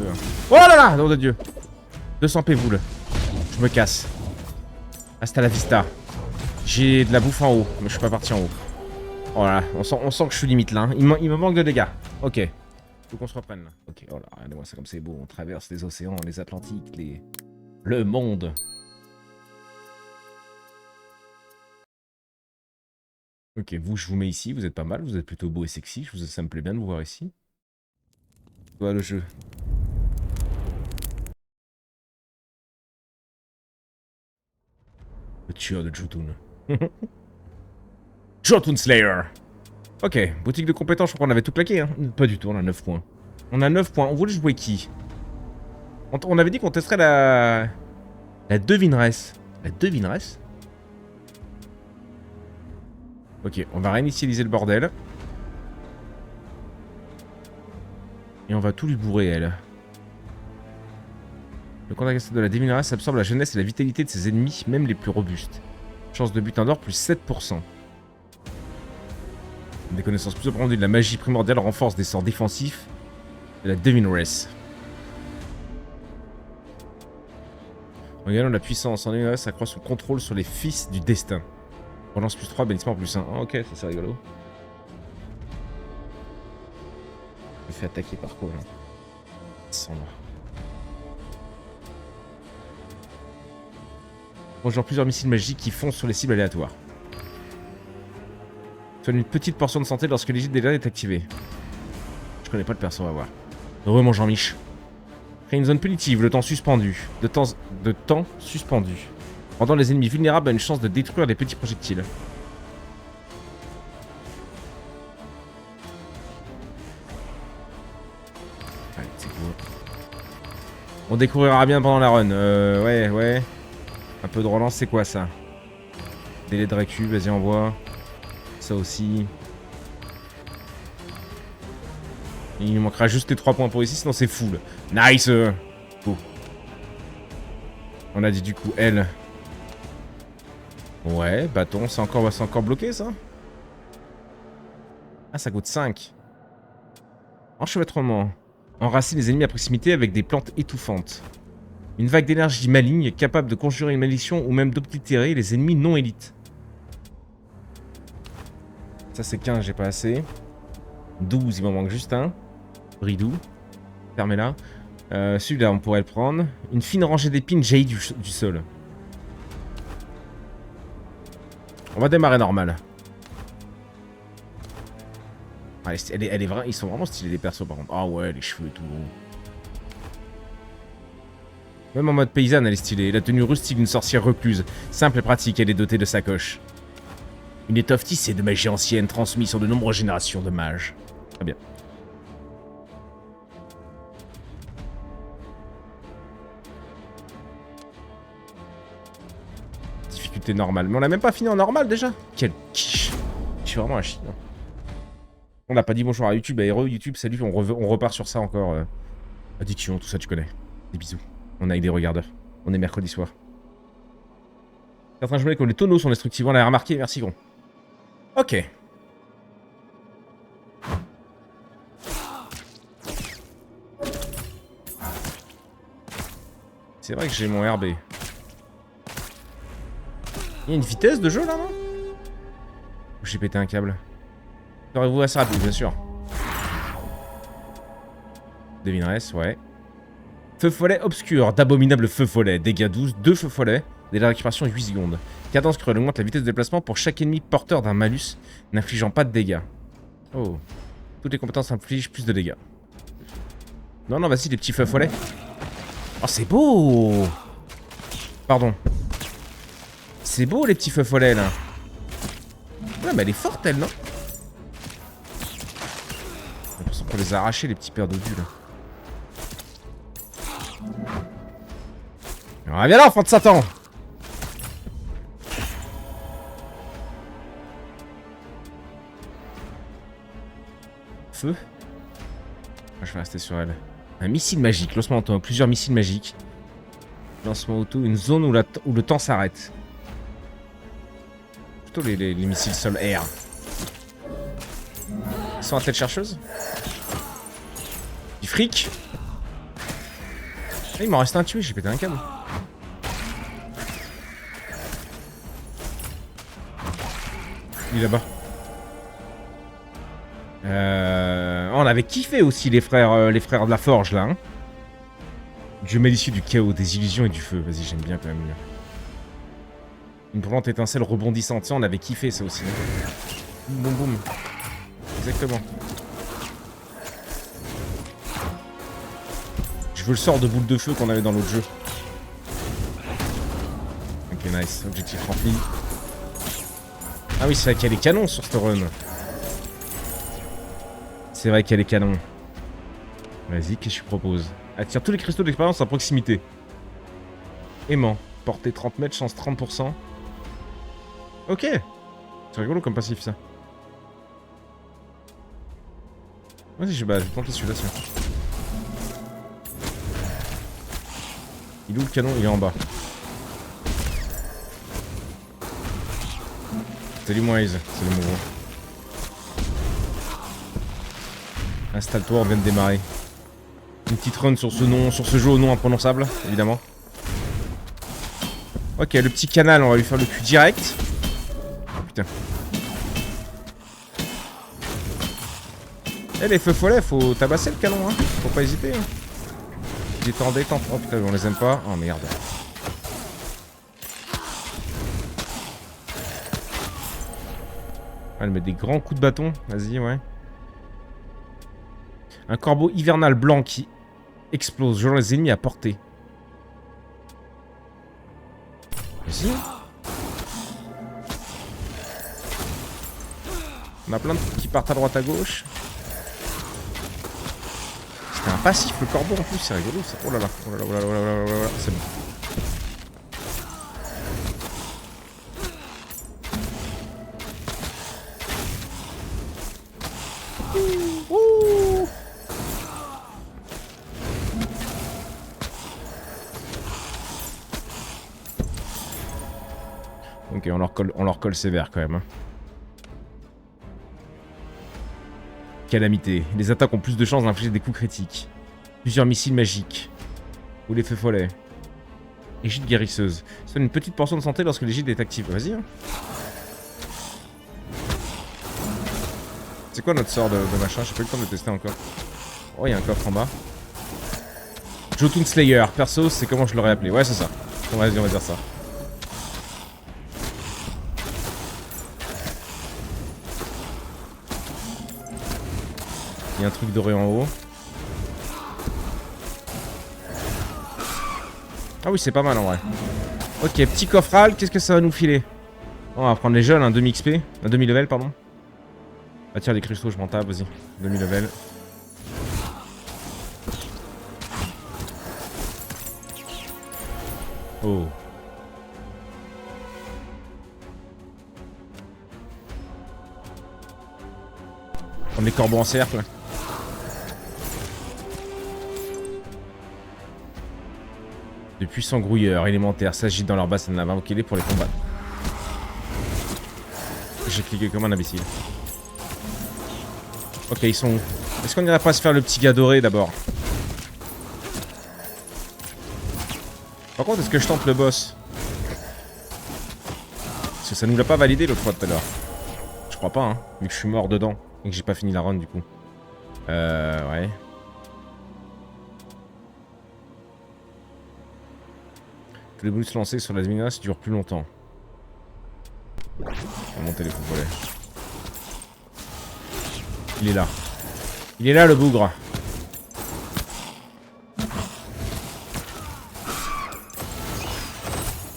peu. Hein. Oh là là, nom de Dieu. 200 pévoules. Je me casse. Hasta la vista. J'ai de la bouffe en haut, mais je suis pas parti en haut. Oh là là, on sent que je suis limite là. Hein. Il me manque de dégâts. Ok. Faut qu'on se reprenne là. Ok, oh là, regardez-moi ça comme c'est beau. On traverse les océans, les Atlantiques, le monde. Ok, vous, je vous mets ici. Vous êtes pas mal. Vous êtes plutôt beau et sexy. Ça me plaît bien de vous voir ici. Voilà le jeu. Le tueur de Jotun. Jotun Slayer. Ok, boutique de compétences, je crois qu'on avait tout claqué. Hein. Pas du tout, on a 9 points. On a 9 points. On voulait jouer qui? On avait dit qu'on testerait la devineresse. La devineresse? Ok, on va réinitialiser le bordel. Et on va tout lui bourrer, elle. Le contact de la devineresse absorbe la jeunesse et la vitalité de ses ennemis, même les plus robustes. Chance de butin d'or plus 7%. Des connaissances plus approfondies de la magie primordiale renforcent des sorts défensifs de la Devineress. En gagnant la puissance, en Devineress accroît son contrôle sur les fils du destin. Relance plus 3, bénissement plus 1. Ah, ok, ça c'est rigolo. Je me fais attaquer par quoi là? Cendre. Bonjour, plusieurs missiles magiques qui foncent sur les cibles aléatoires. Soigne une petite portion de santé lorsque l'égide des est activée. Je connais pas le perso, on va voir. Heureux mon Jean-Mich. Crée une zone punitive, le temps suspendu. De temps suspendu. Rendant les ennemis vulnérables à une chance de détruire les petits projectiles. Allez, c'est cool. On découvrira bien pendant la run. Ouais. Un peu de relance, c'est quoi ça? Délai de récup, vas-y envoie. Ça aussi. Il nous manquera juste les 3 points pour ici, sinon c'est full. Nice. Oh. On a dit du coup elle. Ouais, bâton, c'est encore bloqué ça? Ah, ça coûte 5. Enchevêtrement. Enracine les ennemis à proximité avec des plantes étouffantes. Une vague d'énergie maligne capable de conjurer une malédiction ou même d'oblitérer les ennemis non élites. Ça c'est 15, j'ai pas assez. 12, il m'en manque juste un. Bridou. Fermez-la. Celui-là, on pourrait le prendre. Une fine rangée d'épines jaillit du sol. On va démarrer normal. Ah, ils sont vraiment stylés les persos par contre. Ah ouais, les cheveux et tout. Même en mode paysanne, elle est stylée. La tenue rustique d'une sorcière recluse. Simple et pratique, elle est dotée de sacoches. Une étoffe tissée de magie ancienne transmise sur de nombreuses générations de mages. Très bien. Difficulté normale. Mais on a même pas fini en normal déjà. Quel quiche. Je suis vraiment un chien. On n'a pas dit bonjour à YouTube, à Hero. YouTube, salut, on repart sur ça encore. Addiction, tout ça, tu connais. Des bisous. On a des regardeurs. On est mercredi soir. Certains jouets comme les tonneaux sont destructifs. On l'a remarqué, merci gros. Ok. C'est vrai que j'ai mon RB. Il y a une vitesse de jeu là, non? J'ai pété un câble. Serez-vous assez rapide, bien sûr. Devineresse, ouais. Feu follet obscur, d'abominables feux follets. Dégâts 12, 2 feux follets. Délai de récupération 8 secondes. Cadence cruelle augmente la vitesse de déplacement pour chaque ennemi porteur d'un malus, n'infligeant pas de dégâts. Oh. Toutes les compétences infligent plus de dégâts. Non, vas-y, les petits feux follets. Oh, c'est beau! Pardon. C'est beau, les petits feux follets, là. Ouais, mais elle est forte, elle, non? J'ai l'impression qu'on les a arrachés, les petits pères de vue, là. Ah, viens là, enfant de Satan! Feu. Je vais rester sur elle. Un missile magique, lancement auto, plusieurs missiles magiques. Lancement auto, une zone où le temps s'arrête. Plutôt les missiles sol-air. Ils sont à tête chercheuse. Du fric. Ah, il m'en reste un tué, j'ai pété un câble. Il est là-bas. On avait kiffé aussi les frères de la forge là. Hein. Dieu malicieux du chaos, des illusions et du feu. Vas-y, j'aime bien quand même. Une brûlante étincelle rebondissante. Tiens, on avait kiffé ça aussi. Boum boum. Exactement. Je veux le sort de boule de feu qu'on avait dans l'autre jeu. Ok, nice. Objectif rempli. Ah oui, c'est vrai qu'il y a les canons sur ce run. C'est vrai qu'il y a les canons. Vas-y, qu'est-ce que tu proposes? Attire tous les cristaux d'expérience à proximité. Aimant. Portée 30 mètres, chance 30%. Ok. C'est rigolo comme passif ça. Vas-y, je vais tenter celui-là. Il est où le canon? Il est en bas. Salut Moise, c'est le mouvement. Installe-toi, on vient de démarrer. Une petite run sur ce jeu au nom imprononçable, évidemment. Ok, le petit canal, on va lui faire le cul direct. Oh, putain. Eh, les feux follets, faut tabasser le canon, hein. Faut pas hésiter. Hein. Détente, détente. Oh putain, on les aime pas. Oh merde. Elle met des grands coups de bâton. Vas-y, ouais. Un corbeau hivernal blanc qui explose, genre les ennemis à portée. Vas-y. On a plein de trucs qui partent à droite à gauche. C'était un passif le corbeau en plus, c'est rigolo ça. Oh là là, oh là là, oh là là, oh là là, oh là là, c'est bon. Ok, on leur colle sévère quand même. Hein. Calamité. Les attaques ont plus de chances d'infliger des coups critiques. Plusieurs missiles magiques. Ou les feux follets. Égide guérisseuse. Sonne une petite portion de santé lorsque l'égide est active. Vas-y. Hein. C'est quoi notre sort de machin? J'ai pas eu le temps de le tester encore. Oh, il y a un coffre en bas. Jotun Slayer. Perso, c'est comment je l'aurais appelé. Ouais, c'est ça. Bon, vas-y, on va dire ça. Il y a un truc doré en haut. Ah oui, c'est pas mal en vrai. Ok, petit coffral, qu'est-ce que ça va nous filer? On va prendre les jeunes, un demi XP. Un demi level, pardon. Ah tiens, les cristaux, je m'en tape, vas-y. Demi level. Oh. Prendre les corbeaux en cercle. De puissants grouilleurs élémentaires s'agitent dans leur bassin de lave. Invoquez-les pour les combattre. J'ai cliqué comme un imbécile. Ok, ils sont où? Est-ce qu'on irait pas se faire le petit gars doré d'abord? Par contre, est-ce que je tente le boss? Parce que ça nous l'a pas validé l'autre fois tout à l'heure. Je crois pas, hein. Vu que je suis mort dedans. Et que j'ai pas fini la run du coup. Ouais. Tous les bonus lancés sur la menace durent plus longtemps. On va monter les feux follets. Il est là. Il est là le bougre.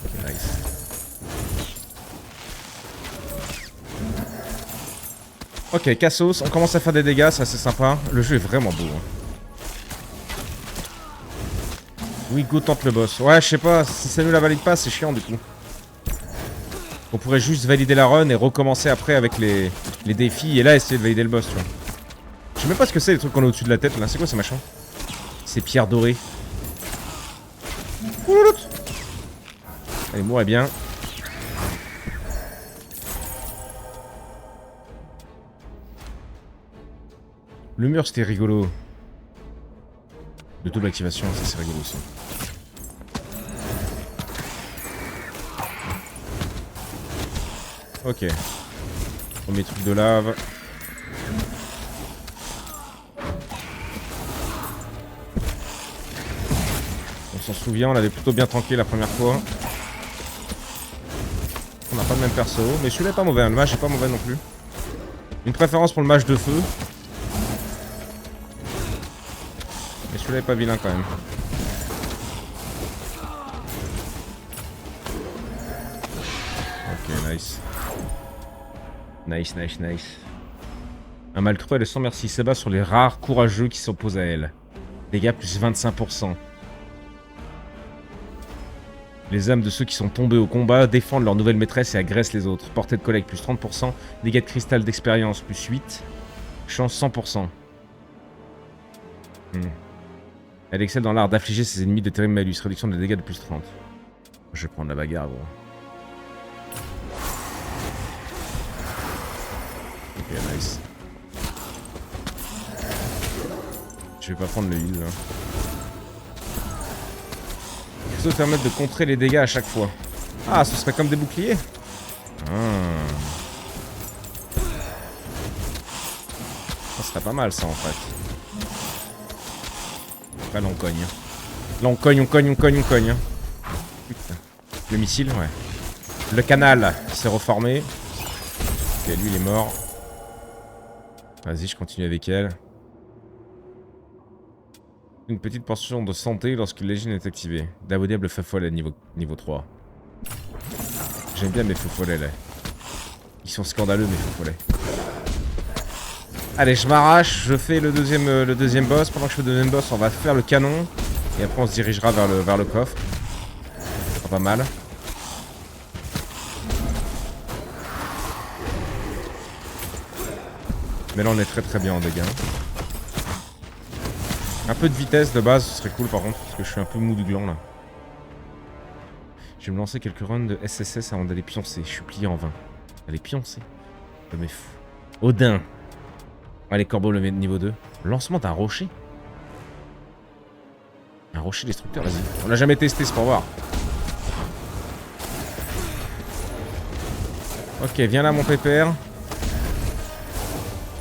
Ok, nice. Ok, Cassos, on commence à faire des dégâts, ça c'est sympa. Le jeu est vraiment beau. Hein. Oui, go tente le boss. Ouais, je sais pas, si ça nous la valide pas, c'est chiant du coup. On pourrait juste valider la run et recommencer après avec les défis et là essayer de valider le boss, tu vois. Je sais même pas ce que c'est les trucs qu'on a au-dessus de la tête là, c'est quoi ces machins? Ces pierres dorées. Allez, mourez bien. Le mur c'était rigolo. De double activation, ça c'est rigolo aussi. Ok. Premier truc de lave. On s'en souvient, on l'avait plutôt bien tranquille la première fois. On n'a pas le même perso, mais celui-là est pas mauvais, le mage est pas mauvais non plus. Une préférence pour le mage de feu. Mais celui-là est pas vilain quand même. Ok, nice. Nice, nice, nice. Un maltreux, elle est sans merci. S'abat sur les rares courageux qui s'opposent à elle. Dégâts plus 25%. Les âmes de ceux qui sont tombés au combat défendent leur nouvelle maîtresse et agressent les autres. Portée de collègue plus 30%. Dégâts de cristal d'expérience plus 8. Chance 100%. Elle excelle dans l'art d'affliger ses ennemis de terribles malus. Réduction des dégâts de plus 30. Je vais prendre la bagarre, gros. Ok, nice. Je vais pas prendre le heal là. Ça va permettre de contrer les dégâts à chaque fois. Ah, ce serait comme des boucliers. Ah. Ça serait pas mal ça en fait. Là, là on cogne. Là on cogne, on cogne, on cogne, on cogne. Putain. Le missile, ouais. Le canal s'est reformé. Ok, lui il est mort. Vas-y, je continue avec elle. Une petite portion de santé lorsque l'égine est activée. D'abominable feu follet niveau 3. J'aime bien mes feux follets là. Ils sont scandaleux mes feux follets. Allez, je m'arrache, je fais le deuxième boss. Pendant que je fais le deuxième boss, on va faire le canon. Et après on se dirigera vers le coffre. Ça sera pas mal. Mais là on est très très bien en dégâts. Un peu de vitesse de base, ce serait cool par contre, parce que je suis un peu mou du gland là. Je vais me lancer quelques runs de SSS avant d'aller pioncer. Je suis plié en 20. Aller pioncer. Je me fous. Odin. Allez, corbeau le niveau 2. Lancement d'un rocher. Un rocher destructeur, vas-y. On l'a jamais testé, c'est pour voir. Ok, viens là mon pépère.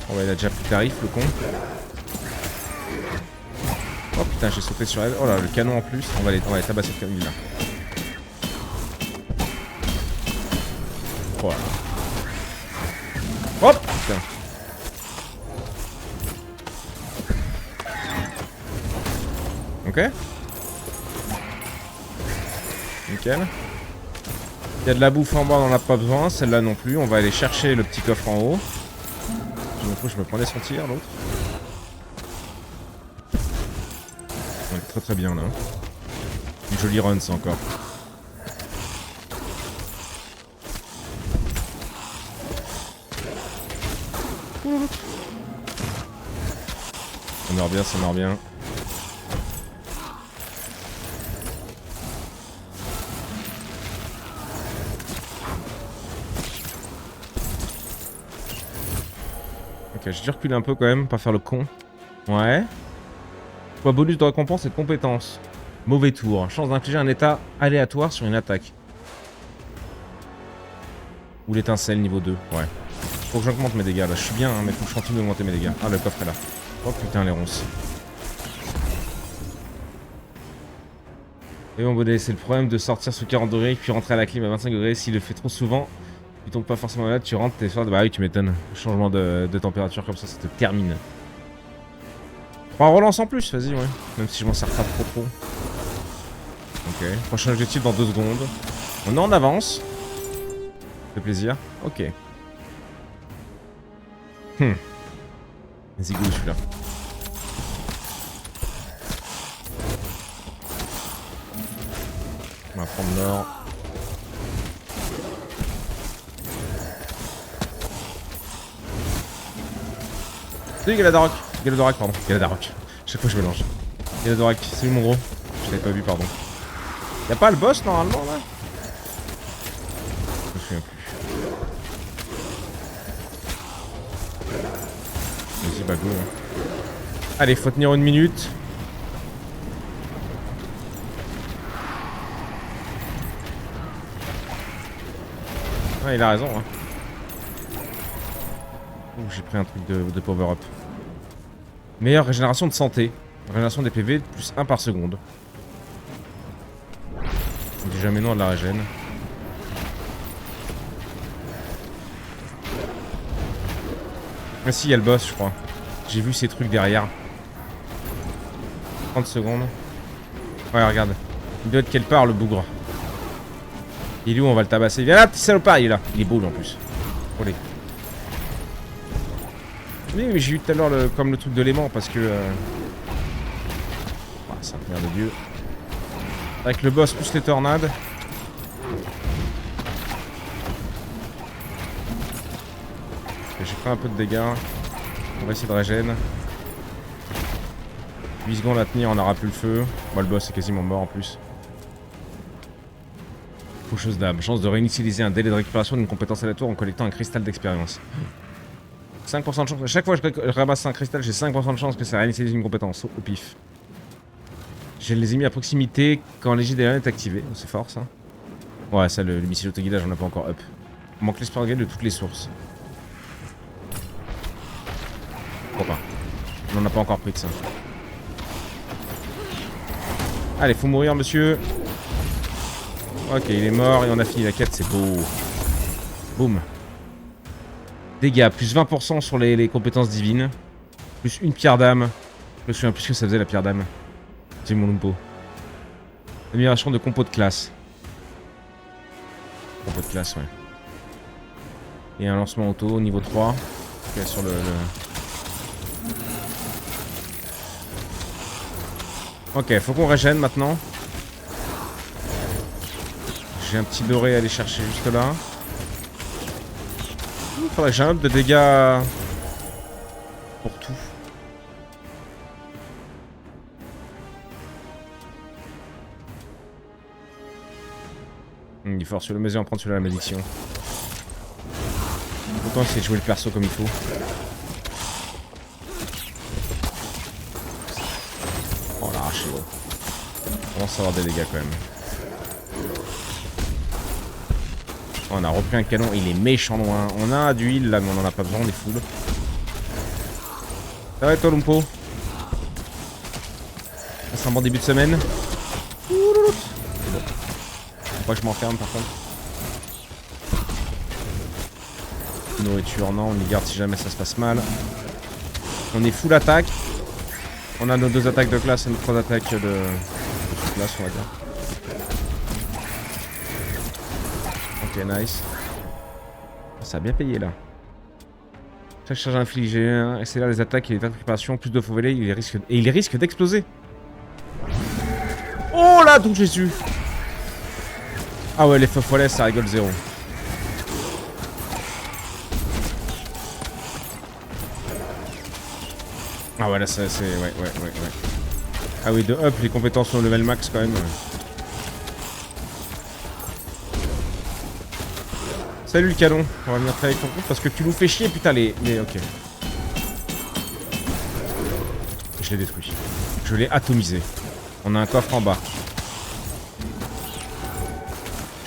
Oh ouais, il a déjà plus de tarif, le con. Oh putain, j'ai sauté sur elle. Oh là, le canon en plus. On va les tabasser de canon là. Oh là. Hop putain. Ok. Nickel. Il y a de la bouffe en bas, on n'en a pas besoin. Celle-là non plus. On va aller chercher le petit coffre en haut. Je me prenais son tir, l'autre. On est très très bien là. Une jolie run ça encore. Ça meurt bien, ça meurt bien. Ok, j'ai dû reculer un peu quand même, pas faire le con. Ouais. Quoi, bonus de récompense et de compétences. Mauvais tour. Chance d'infliger un état aléatoire sur une attaque. Ou l'étincelle niveau 2. Ouais. Faut que j'augmente mes dégâts là. Je suis bien, hein, mais faut que je continue d'augmenter mes dégâts. Ah, le coffre est là. Oh putain, les ronces. Et bon, bonnet, c'est le problème de sortir sous 40 degrés puis rentrer à la clim à 25 degrés. S'il le fait trop souvent, tu tombes pas forcément là, tu rentres, t'es fort. Bah oui, tu m'étonnes. Changement de température comme ça te termine. On relance en plus, vas-y, ouais. Même si je m'en sers pas trop. Ok, prochain objectif dans 2 secondes. On est en avance. Ça fait plaisir. Ok. Vas-y, go celui-là. On va prendre l'or. C'est Galadarok. Galadorak, pardon. Galadarok. Chaque fois je mélange. Galadorak, salut mon gros. Je l'avais pas vu, pardon. Y'a pas le boss normalement là? Je me souviens plus. Vas-y, bah go. Hein. Allez, faut tenir 1 minute. Ah, il a raison, hein. Ouh, j'ai pris un truc de power-up. Meilleure régénération de santé. Régénération des PV, plus 1 par seconde. On dit jamais non à de la régène. Ah si, il y a le boss, je crois. J'ai vu ces trucs derrière. 30 secondes. Ouais, regarde. Il doit être quelque part, le bougre. Il est où? On va le tabasser. Viens là, petit salopard, il est là. Il est beau, lui, en plus. Allez. Oui, mais j'ai eu tout à l'heure comme le truc de l'aimant, parce que... Ah, c'est un merde de Dieu. Avec le boss plus les tornades. J'ai pris un peu de dégâts. On va essayer de régène. 8 secondes à tenir, on n'aura plus le feu. Bon, le boss est quasiment mort en plus. Faucheuse d'âme. Chance de réinitialiser un délai de récupération d'une compétence aléatoire en collectant un cristal d'expérience. 5% de chance. À chaque fois que je ramasse un cristal, j'ai 5% de chance que ça réinitialise une compétence au pif. Je les ai mis à proximité quand l'égide est activé. C'est fort ça. Ouais, ça, le missile autoguidage, on n'a pas encore up. On manque l'espoir de toutes les sources. Pourquoi pas. On n'en a pas encore pris de ça. Allez, faut mourir, monsieur. Ok, il est mort et on a fini la quête, c'est beau. Boum. Dégâts, plus 20% sur les compétences divines. Plus une pierre d'âme. Je me souviens plus ce que ça faisait la pierre d'âme. C'est mon lumpo. Amélioration de compo de classe. Compo de classe, ouais. Et un lancement auto, niveau 3. Ok, sur le... Ok, faut qu'on régène maintenant. J'ai un petit doré à aller chercher juste là. Il faudrait que j'ai un up de dégâts pour tout. Il force sur le mesure en prendre sur la malédiction. Autant essayer de jouer le perso comme il faut. Oh l'arraché gros. On commence à avoir des dégâts quand même. Oh, on a repris un canon, il est méchant loin. On a du heal là mais on en a pas besoin, on est full. Ça va toi Lumpo? C'est un bon début de semaine. Faut pas que je m'enferme par contre. Nourriture, non, on y garde si jamais ça se passe mal. On est full attaque. On a nos 2 attaques de classe et nos 3 attaques de classe, on va dire. Ok, nice. Ça a bien payé là. Chaque charge infligée, hein, accélère les attaques et les attaques de préparation, plus de faux volets, il risque d'exploser. Oh là, donc Jésus. Ah ouais, les feux follets, ça rigole zéro. Ah ouais, là, c'est... Ouais. Ah oui, de up, les compétences sont au level max quand même. Salut le canon, on va venir travailler avec ton compte parce que tu nous fais chier, putain, Mais ok. Je l'ai détruit. Je l'ai atomisé. On a un coffre en bas.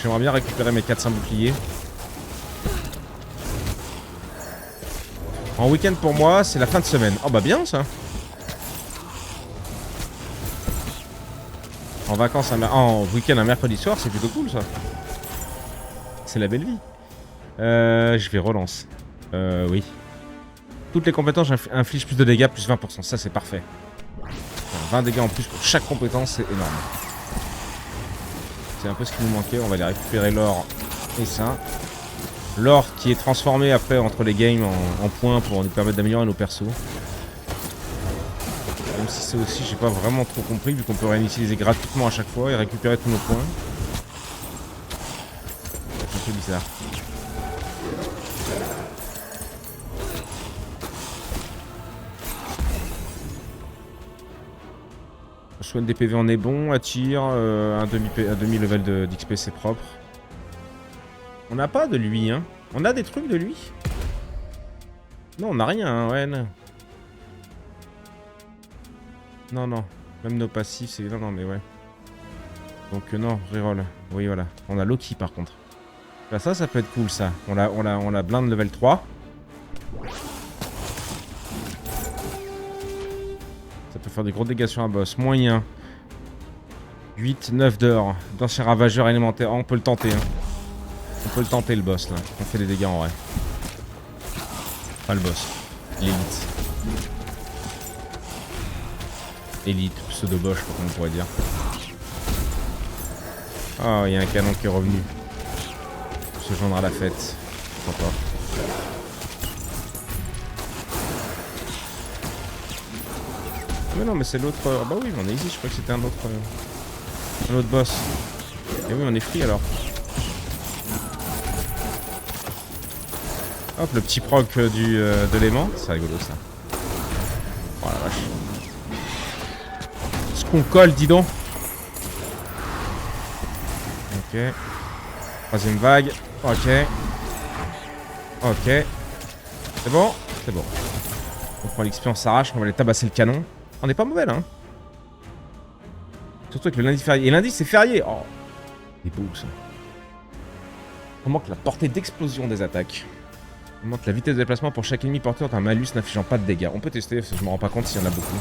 J'aimerais bien récupérer mes 400 boucliers. En week-end pour moi, c'est la fin de semaine. Oh bah bien ça. En vacances, en week-end un mercredi soir, c'est plutôt cool ça. C'est la belle vie. Je vais relance. Oui. Toutes les compétences infligent plus de dégâts, plus 20%. Ça c'est parfait. Enfin, 20 dégâts en plus pour chaque compétence, c'est énorme. C'est un peu ce qui nous manquait. On va aller récupérer l'or et ça. L'or qui est transformé après entre les games en points pour nous permettre d'améliorer nos persos. Même si c'est aussi, j'ai pas vraiment trop compris vu qu'on peut réutiliser gratuitement à chaque fois et récupérer tous nos points. C'est un peu bizarre. Soigne des PV on est bon, attire, un demi level d'XP c'est propre. On n'a pas de lui, hein. On a des trucs de lui? Non, on n'a rien, hein, ouais, non. Non. Même nos passifs, c'est... Non, mais ouais. Donc non, reroll. Oui, voilà. On a Loki, par contre. Bah ça peut être cool ça. On la blinde level 3. Ça peut faire des gros dégâts sur un boss. Moyen. 8, 9 d'or. D'ancien ravageur élémentaire. Oh, on peut le tenter. Hein. On peut le tenter le boss là. On fait des dégâts en vrai. Pas le boss. L'élite. Élite, pseudo-boss, je sais pas comment on pourrait dire. Oh, il y a un canon qui est revenu. Pour se joindre à la fête. Pourquoi pas. Mais non, mais c'est l'autre. Ah bah oui, on est ici, je crois que c'était un autre boss. Et oui, on est free alors. Hop, le petit proc de l'aimant. C'est rigolo ça. Oh la vache. Ce qu'on colle, dis donc. Ok. Troisième vague. Ok. Ok. C'est bon? C'est bon. On prend l'XP, on s'arrache, on va aller tabasser le canon. On est pas mauvais là. Hein. Surtout avec le lundi férié. Et lundi c'est férié. Oh. C'est beau ça. On manque la portée d'explosion des attaques. On manque la vitesse de déplacement pour chaque ennemi porteur d'un malus n'infligeant pas de dégâts. On peut tester, parce que je me rends pas compte s'il y en a beaucoup.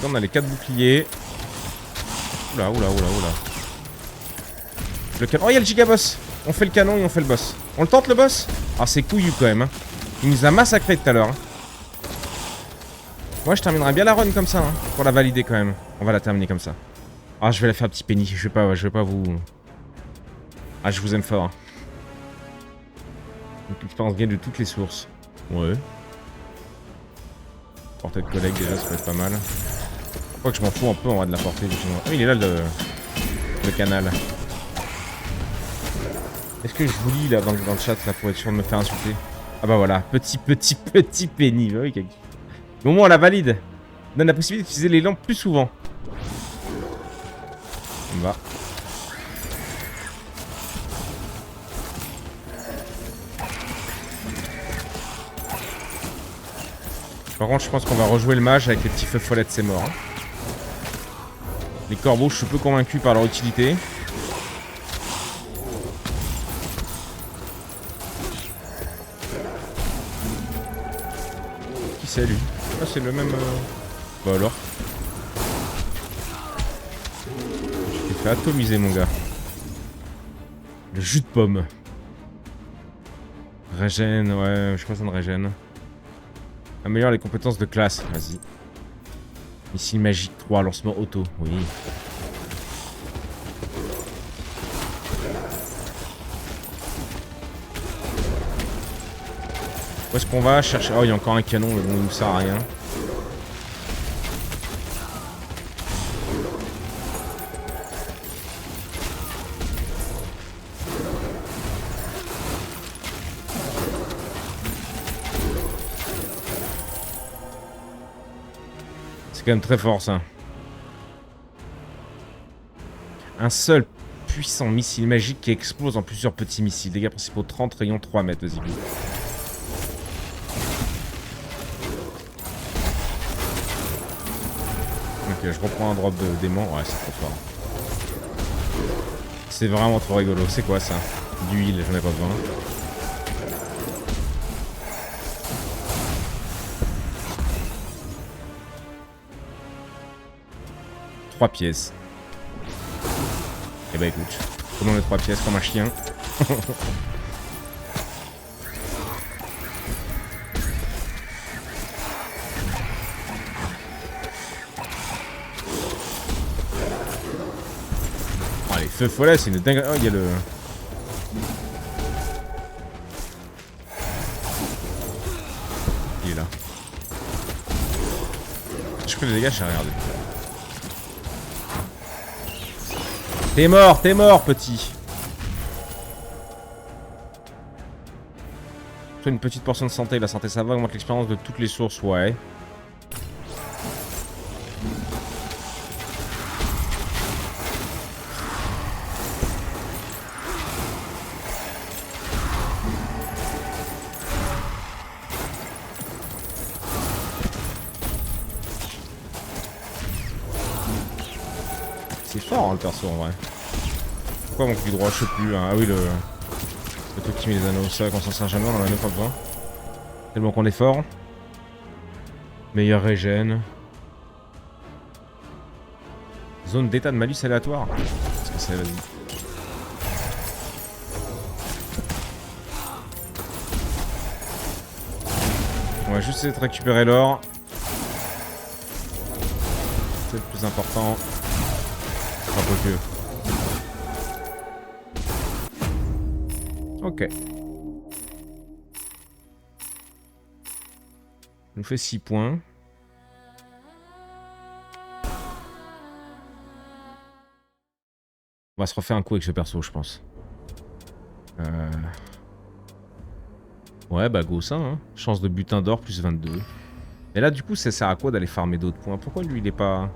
Là on a les 4 boucliers. Oula, oula, oula, oula. Le canon. Oh, il y a le gigaboss. On fait le canon et on fait le boss. On le tente le boss? Ah, c'est couillu quand même. Hein. Il nous a massacré tout à l'heure. Hein. Moi, je terminerai bien la run comme ça. Hein, pour la valider quand même. On va la terminer comme ça. Ah, je vais la faire petit penny. Je vais pas vous. Ah, je vous aime fort. Hein. Donc, l'expérience gagne de toutes les sources. Ouais. Portée de collègue, déjà, ça peut être pas mal. Je crois que je m'en fous un peu en vrai de la portée. Ah, il est là le canal. Est-ce que je vous lis là dans le chat là pour être sûr de me faire insulter? Ah bah voilà, petit penny. Oui, okay. Mais au moins on la valide. On donne la possibilité d'utiliser les lampes plus souvent. On va. Par contre, je pense qu'on va rejouer le mage avec les petits feux follets de ses morts. Hein. Les corbeaux, je suis peu convaincu par leur utilité. Qui c'est lui? Ah, c'est le même. Bah alors. Je t'ai fait atomiser, mon gars. Le jus de pomme. Régène, ouais, je crois que ça me régène. Améliore les compétences de classe, vas-y. Missile magique 3, lancement auto, oui. Où est-ce qu'on va chercher? Oh, il y a encore un canon, mais bon, il nous sert à rien. C'est quand même très fort ça. Un seul puissant missile magique qui explose en plusieurs petits missiles. Dégâts principaux 30, rayon 3 mètres. Vas-y, go. Ok, je reprends un drop de démon. Ouais, c'est trop fort. C'est vraiment trop rigolo. C'est quoi ça? D'huile, j'en ai pas besoin. 3 pièces. Et bah écoute, prenons les 3 pièces comme un chien. Oh, les feux follets, c'est une dingue. Oh, il y a le. Il est là. Je fais les dégâts, j'ai regardé. T'es mort, petit. Fais une petite portion de santé. La santé, ça va, augmente l'expérience de toutes les sources, ouais. C'est fort hein, le perso en vrai. Pourquoi mon clic droit je sais plus hein. Ah oui le truc qui met les anneaux, c'est vrai qu'on s'en sert jamais, on en a même pas besoin. Tellement qu'on est fort. Meilleure régène. Zone d'état de malus aléatoire. Qu'est-ce que c'est, vas-y. On va juste essayer de récupérer l'or. C'est le plus important. Pas que. Ok. Ça nous fait 6 points. On va se refaire un coup avec ce perso, je pense. Ouais, bah go ça, hein. Chance de butin d'or plus 22. Et là, du coup, ça sert à quoi d'aller farmer d'autres points? Pourquoi lui, il est pas...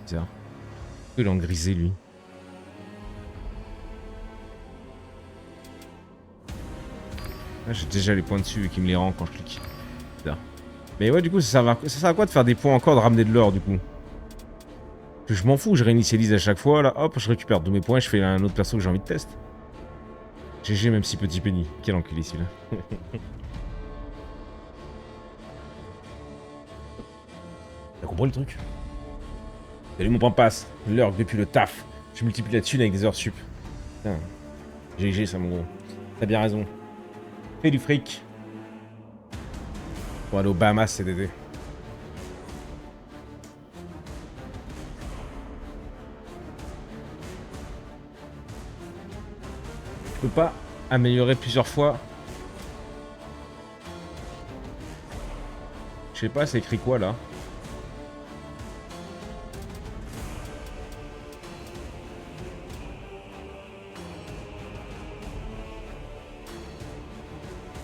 Bizarre. Il est en grisé, lui. Ah, j'ai déjà les points dessus et qui me les rend quand je clique. Bizarre. Mais ouais, du coup, ça sert à quoi de faire des points encore, de ramener de l'or, du coup? Je m'en fous, je réinitialise à chaque fois, là, hop, je récupère tous mes points, je fais un autre perso que j'ai envie de tester. GG, même si petit penny. Quel enculé, celui-là. T'as compris le truc? Salut mon pampasse, l'heure depuis le taf. Je multiplie la thune avec des heures sup. Putain. GG, ça, mon gros. T'as bien raison. Fais du fric. Pour aller aux Bahamas cet été. Je peux pas améliorer plusieurs fois. Je sais pas, c'est écrit quoi là?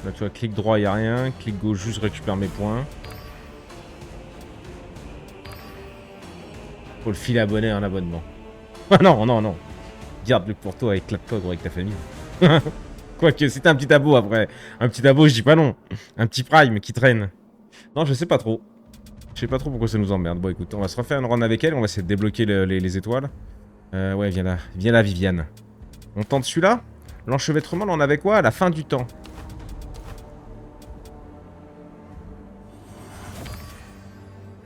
Là tu vois, clic droit, y a rien. Clic gauche, juste récupère mes points. Faut le filer abonné à un abonnement. Ah non, non, non. Garde-le pour toi, éclate-toi gros avec ta famille. Quoique, c'était un petit abo après. Un petit abo, je dis pas non. Un petit prime qui traîne. Non, je sais pas trop. Je sais pas trop pourquoi ça nous emmerde. Bon, écoute, on va se refaire une run avec elle. On va essayer de débloquer les étoiles. Ouais, viens là. Viens là, Viviane. On tente celui-là. L'enchevêtrement, on en avait quoi à la fin du temps?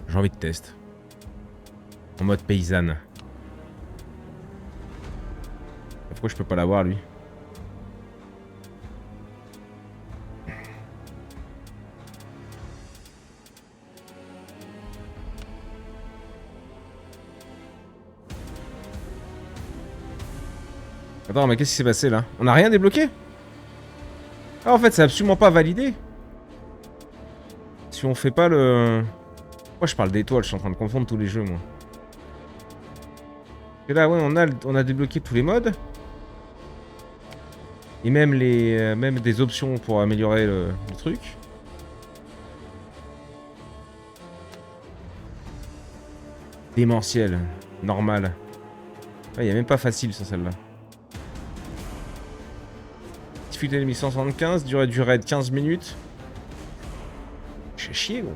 J'ai envie de test. En mode paysanne. Pourquoi je peux pas l'avoir, lui? Attends, mais qu'est-ce qui s'est passé là? On a rien débloqué? Ah, en fait, c'est absolument pas validé. Si on fait pas le... Moi, je parle d'étoiles, je suis en train de confondre tous les jeux, moi. Et là, ouais, on a débloqué tous les modes. Et même même des options pour améliorer le truc. Démentiel. Normal. Ah, y a même pas facile sur celle-là. Difficulté ennemi 175, durée du raid 15 minutes. Je fais chier, gros.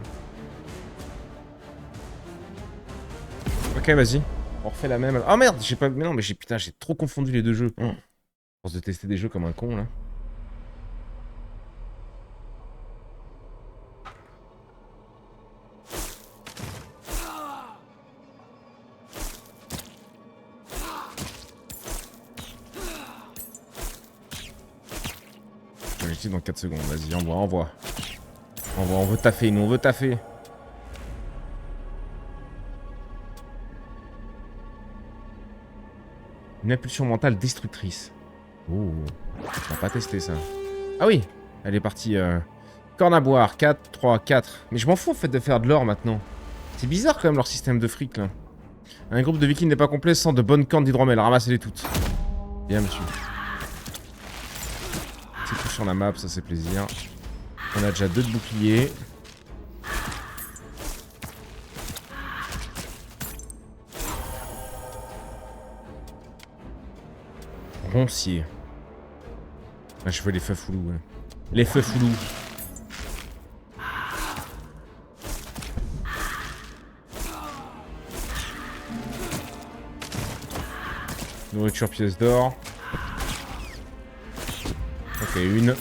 Ok, vas-y. On refait la même. Oh merde, j'ai pas... Mais non, mais putain, j'ai trop confondu les deux jeux. À force de tester des jeux comme un con, là. Je dis dans 4 secondes, vas-y, envoie. On veut taffer, nous, on veut taffer. Une impulsion mentale destructrice. Oh, on va pas tester ça. Ah oui, elle est partie. Corne à boire, 4, 3, 4. Mais je m'en fous en fait de faire de l'or maintenant. C'est bizarre quand même leur système de fric là. Un groupe de vikings n'est pas complet sans de bonnes cornes d'hydromel. Ramassez-les toutes. Bien monsieur. C'est tout sur la map, ça c'est plaisir. On a déjà 2 de boucliers. Roncier. Ah, je veux les feux foulous. Ouais. Les feux foulous. Nourriture, pièce d'or. Ok, une.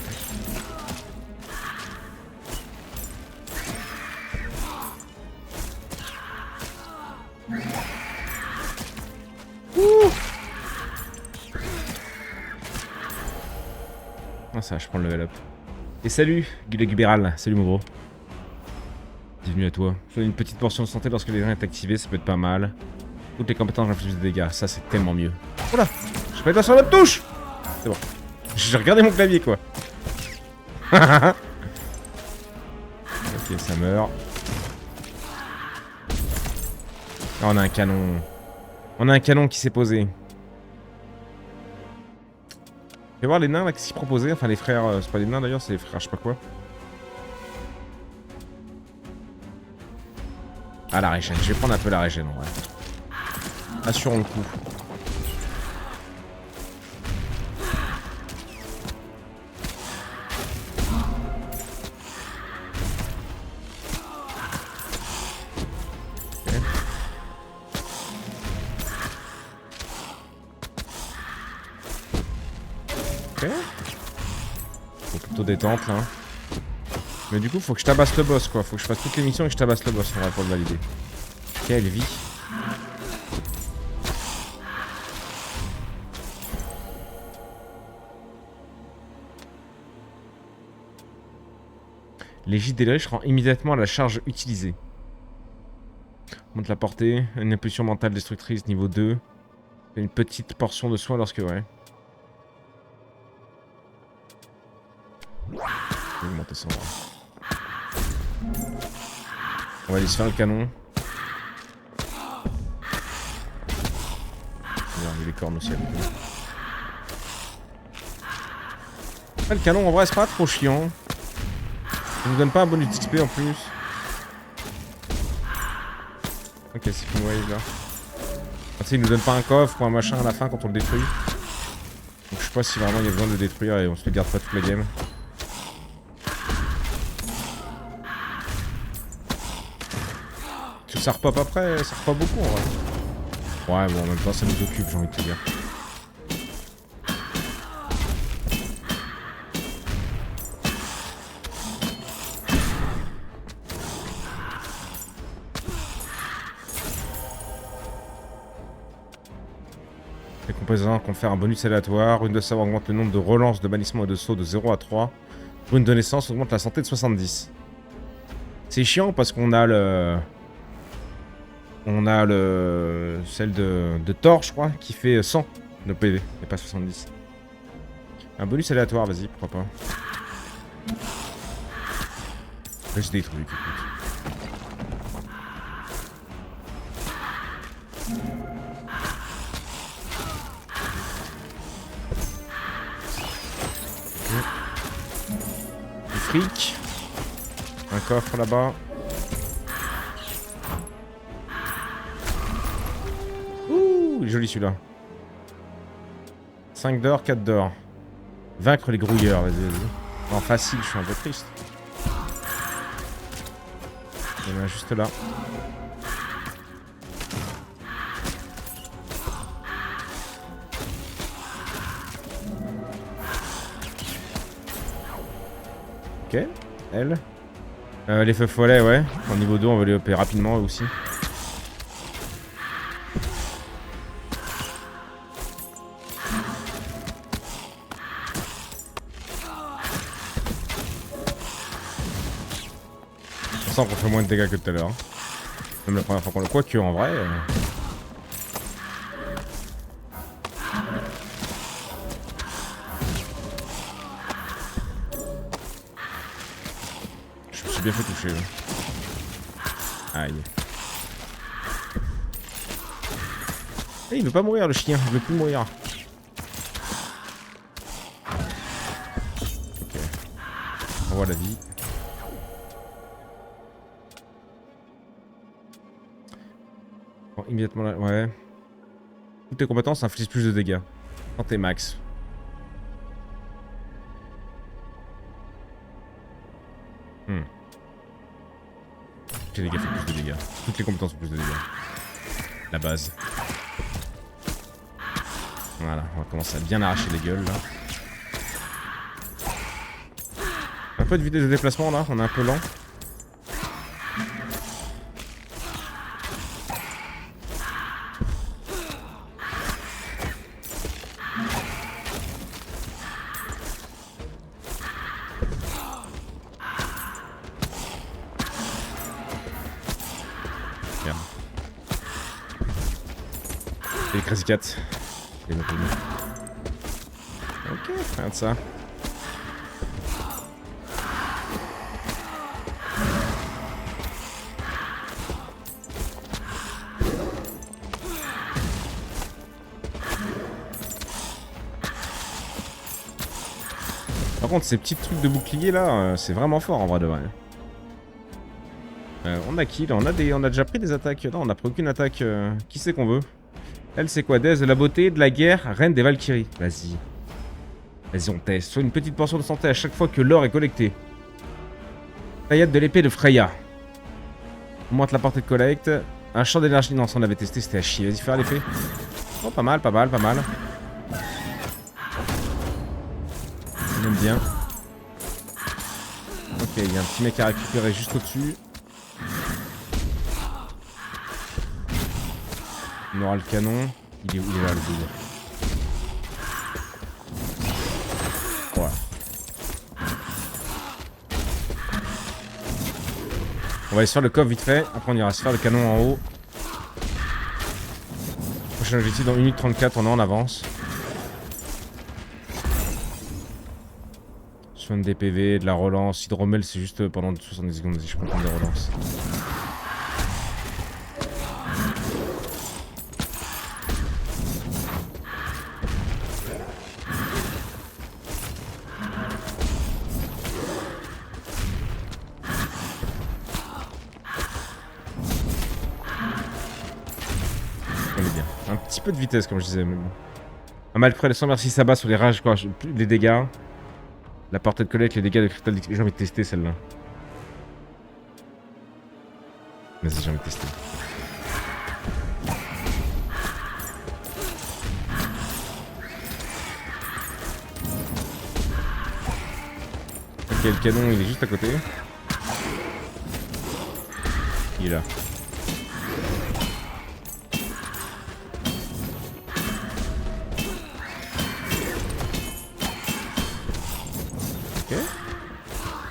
Ah ça, je prends le level up. Et salut, Guile Gubéral. Salut mon gros. Bienvenue à toi. Une petite portion de santé lorsque les est activé, ça peut être pas mal. Toutes les compétences infligent des dégâts, ça c'est tellement mieux. Oula, je pas sur la touche. C'est bon. J'ai regardé mon clavier quoi. Ok, ça meurt. Ah, on a un canon. On a un canon qui s'est posé. Fais voir les nains là, qu'est-ce qu'ils proposaient. Enfin les frères, c'est pas les nains d'ailleurs, c'est les frères je sais pas quoi. Ah la régène, je vais prendre un peu la régène en vrai. Assurons le coup. Ok. Faut plutôt détente là. Mais du coup faut que je tabasse le boss quoi. Faut que je fasse toutes les missions et que je tabasse le boss en vrai pour le valider. Quelle vie. L'égide des riches rend immédiatement la charge utilisée. Monte la portée, une impulsion mentale destructrice niveau 2. Une petite portion de soin lorsque... Ouais. Je vais monter ça. On va aller se faire le canon. Il y a les cornes aussi à côté. Ah, le canon en vrai c'est pas trop chiant. Ça nous donne pas un bonus d'XP en plus. Ok, c'est une wave là. Ah, il nous donne pas un coffre ou un machin à la fin quand on le détruit. Donc je sais pas si vraiment il y a besoin de le détruire et on se le garde pas toute la game. Ça repop après, ça repop beaucoup en vrai. Ouais bon en même temps ça nous occupe j'ai envie de te dire. Les composants confèrent un bonus aléatoire. Rune de savoir augmente le nombre de relances de bannissement et de sauts de 0 à 3. Rune de naissance augmente la santé de 70. C'est chiant parce qu'on a le... On a le... Celle de Thor je crois qui fait 100 de PV et pas 70. Un bonus aléatoire, vas-y, pourquoi pas. Juste des trucs, écoute. Du fric. Un coffre là-bas. Ouh, il est joli celui-là. 5 d'or, 4 d'or. Vaincre les grouilleurs, vas-y, vas-y. En facile, je suis un peu triste. Il y en a juste là. Ok, elle. Les feux follets, ouais. En niveau 2, on va les opérer rapidement eux aussi. On sent qu'on fait moins de dégâts que tout à l'heure. Même la première fois qu'on le... Quoique, en vrai... Je me suis bien fait toucher. Là. Aïe. Eh, il veut pas mourir le chien, il veut plus mourir. Ok. On voit la vie. Bon, immédiatement là, ouais. Toutes les compétences infligent plus de dégâts. Santé max. Les dégâts font plus de dégâts. Toutes les compétences font plus de dégâts. La base. Voilà, on va commencer à bien arracher les gueules là. Un peu de vitesse de déplacement là, on est un peu lent. Merde. Et les Crazy Cat. Les notés. Ok, regarde ça. Par contre, ces petits trucs de bouclier là, c'est vraiment fort en vrai de vrai. On a qui là? On a déjà pris des attaques. Non, on n'a pris aucune attaque. Qui c'est qu'on veut? Elle, c'est quoi? Déesse de la beauté, de la guerre, reine des Valkyries. Vas-y. Vas-y, on teste. Soit une petite portion de santé à chaque fois que l'or est collecté. Taillade de l'épée de Freya. Augmente la portée de collecte. Un champ d'énergie. Non, ça on l'avait testé, c'était à chier. Vas-y, faire l'effet. Oh, pas mal, pas mal, pas mal. On aime bien. Ok, il y a un petit mec à récupérer juste au-dessus. On aura le canon. Il est où? Il est là, le boulot. Voilà. On va aller se faire le coffre vite fait. Après, on ira se faire le canon en haut. Prochain objectif dans 1 minute 34. On est en avance. Soin des PV, de la relance. Hydromel, c'est juste pendant 70 secondes. Si je comprends des relances. Un petit peu de vitesse, comme je disais, mais bon. Un mal près de 100, merci, ça bat sur les rages, quoi. Les dégâts. La portée de collecte, les dégâts de cristal. J'ai envie de tester celle-là. Vas-y, j'ai envie de tester. Ok, le canon, il est juste à côté. Il est là.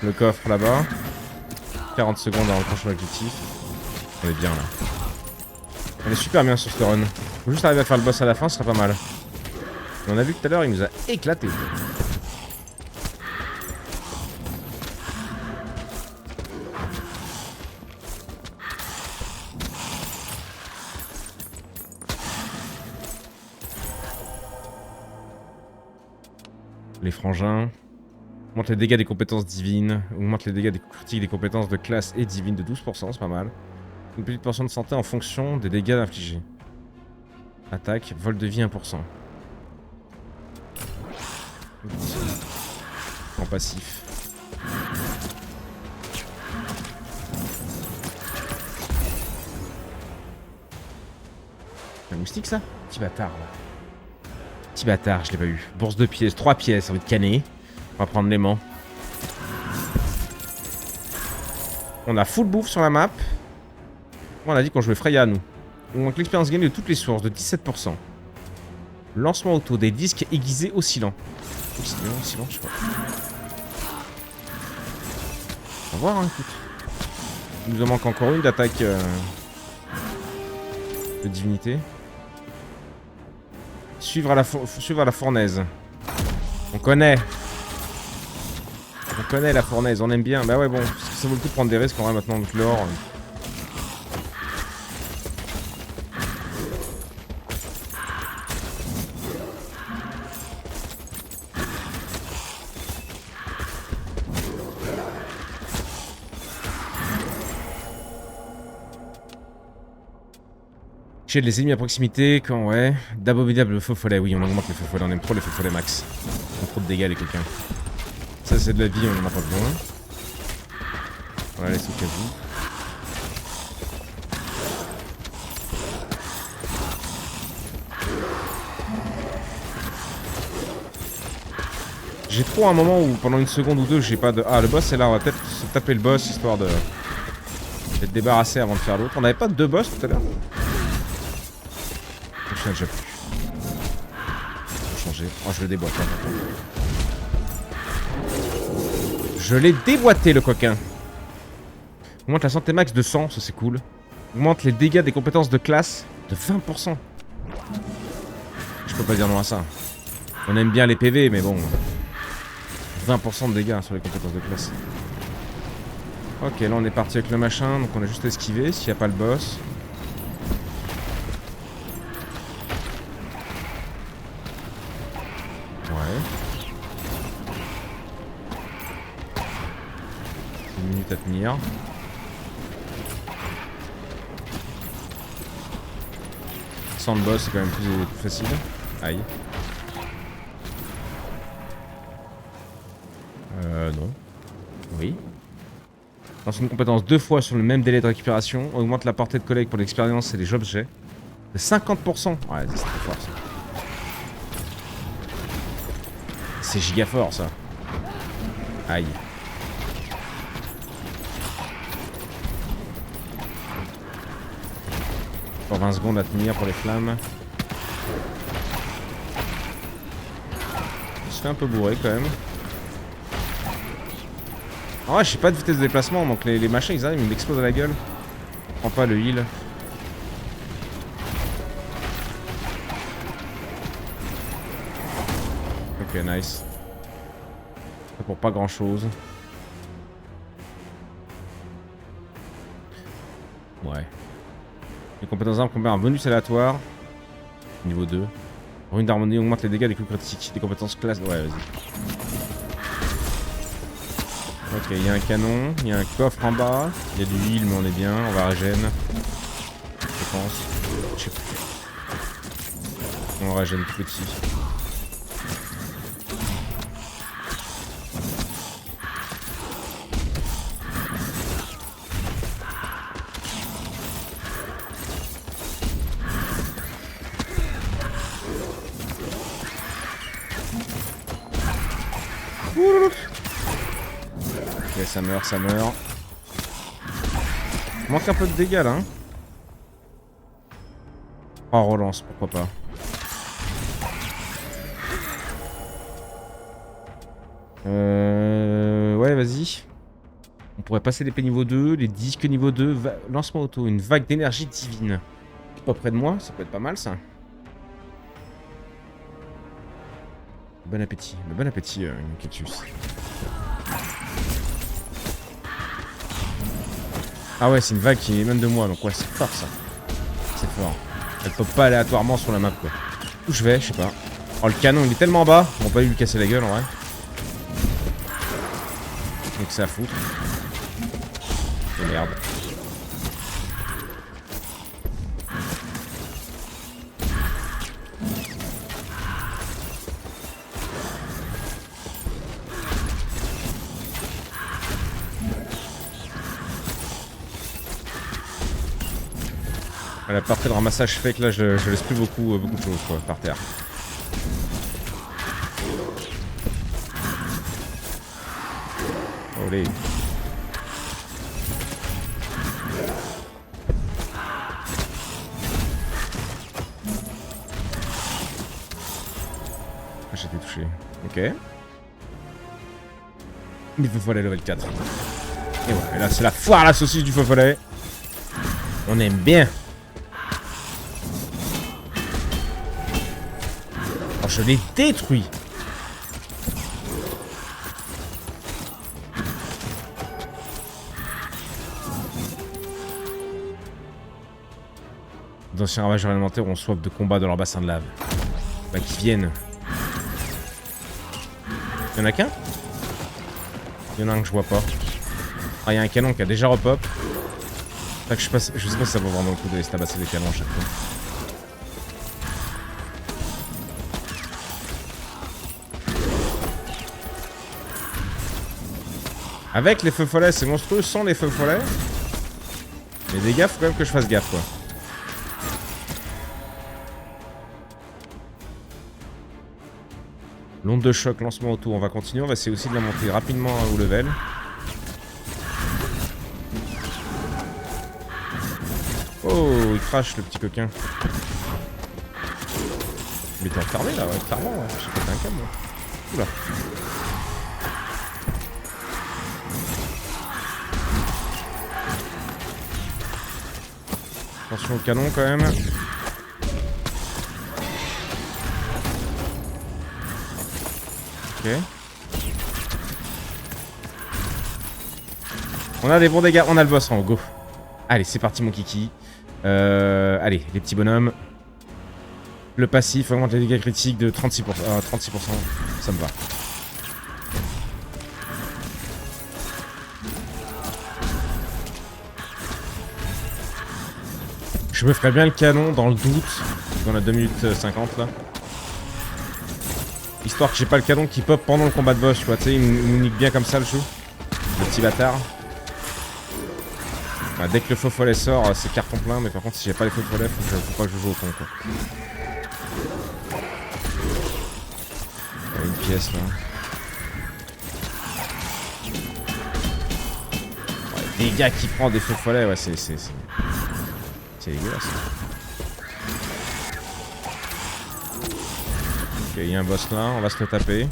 Le coffre là-bas. 40 secondes avant le prochain objectif. On est bien là. On est super bien sur ce run. Faut juste arriver à faire le boss à la fin, ce serait pas mal. Et on a vu que tout à l'heure, il nous a éclaté. Les frangins. Augmente les dégâts des compétences divines. Augmente les dégâts des critiques des compétences de classe et divine de 12%, c'est pas mal. Une petite portion de santé en fonction des dégâts infligés. Attaque, vol de vie 1%. En passif. C'est un moustique ça? Petit bâtard là. Petit bâtard, je l'ai pas eu. Bourse de pièces, 3 pièces, envie de canner. On va prendre l'aimant. On a full bouffe sur la map. On a dit qu'on jouait Freya, nous. On manque l'expérience gagnée de toutes les sources, de 17%. Lancement auto, des disques aiguisés oscillants. Oscillants, je sais pas. On va voir, hein, écoute. Il nous en manque encore une d'attaque de divinité. Suivre à la fournaise. On connaît. On connaît la fournaise, on aime bien. Bah ouais, bon, ça vaut le coup de prendre des risques en vrai maintenant avec l'or. J'ai les ennemis à proximité quand ouais. D'abominable feu follet, oui, on augmente les feux follets, on aime trop les feux follets max. On a trop de dégâts les coquins. Ça c'est de la vie, on en a pas besoin. On la laisse au cas où. J'ai trop un moment où pendant une seconde ou deux j'ai pas de... Ah le boss est là, on va peut-être se taper le boss histoire de... d'être débarrassé avant de faire l'autre. On avait pas deux boss tout à l'heure? Je sais déjà plus. Faut changer. Oh je le déboîte. Je l'ai déboîté le coquin. Augmente la santé max de 100, ça c'est cool. Augmente les dégâts des compétences de classe de 20%. Je peux pas dire non à ça. On aime bien les PV mais bon... 20% de dégâts sur les compétences de classe. Ok, là on est parti avec le machin, donc on a juste esquivé s'il n'y a pas le boss. Ouais. 1 minute à tenir. Sans le boss, c'est quand même plus facile. Aïe. Non. Oui. Lance une compétence 2 fois sur le même délai de récupération. Augmente la portée de collègue pour l'expérience et les objets. De 50%. Ouais, c'est très fort ça. C'est giga fort ça. Aïe. Encore 20 secondes à tenir pour les flammes. Je suis un peu bourré quand même. Ah ouais, j'ai pas de vitesse de déplacement, donc les machins ils arrivent, ils m'explosent à la gueule. Je prends pas le heal. Ok, nice. Pour pas grand chose. Ouais. Les compétences d'armes combattent un bonus aléatoire. Niveau 2. Rune d'harmonie augmente les dégâts des coups critiques. Des compétences classe. Ouais, vas-y. Ok, il y a un canon, il y a un coffre en bas, il y a du heal mais on est bien, on va régène. Je pense. Je sais plus. On régène tout petit. Ok, ça meurt, ça meurt. Manque un peu de dégâts là. Hein. Oh, relance, pourquoi pas. Ouais, vas-y. On pourrait passer l'épée niveau 2, les disques niveau 2. Lancement auto, une vague d'énergie divine. Pas près de moi, ça peut être pas mal ça. Bon appétit, bon appétit, Ketus. Ah ouais, c'est une vague qui émane de moi, donc ouais, c'est fort ça. C'est fort. Elle pop pas aléatoirement sur la map quoi. Où je vais, je sais pas. Oh, le canon il est tellement bas, on va pas lui casser la gueule en vrai. Donc c'est à foutre. Oh merde. La partie de ramassage fake là, je laisse plus beaucoup de choses quoi, par terre. Olé. Ah, j'ai été touché. Ok. Mais feu follet level 4. Et ouais, là c'est la foire à la saucisse du feu follet. On aime bien. Oh, je l'ai détruit. D'anciens ravageurs alimentaires ont soif de combat dans leur bassin de lave. Bah, qui viennent. Y'en a qu'un? Y'en a un que je vois pas. Ah, y'a un canon qui a déjà repop. Je sais pas si ça vaut vraiment le coup d'aller se tabasser des canons à chaque fois. Avec les feux follets, c'est monstrueux. Sans les feux follets, les dégâts, faut quand même que je fasse gaffe, quoi. L'onde de choc, lancement autour. On va continuer. On va essayer aussi de la monter rapidement au level. Oh, il crache le petit coquin. Il était enfermé là, ouais, clairement. Ouais. J'ai pété un câble. Oula. Attention au canon quand même. Ok. On a des bons dégâts, on a le boss en haut, go. Allez, c'est parti mon kiki. Allez, les petits bonhommes. Le passif augmente les dégâts critiques de 36%. 36%, ça me va. Je me ferais bien le canon dans le doute. On a 2 minutes 50 là. Histoire que j'ai pas le canon qui pop pendant le combat de boss, tu vois. Tu sais, il me nique bien comme ça le chou. Le petit bâtard. Bah, dès que le faux follet sort, c'est carton plein. Mais par contre, si j'ai pas les faux follets, faut pas que je joue au con quoi. Il y a une pièce là. Ouais, des gars qui prend des faux follets, ouais, c'est dégueulasse. Ok, il y a un boss là, on va se le taper.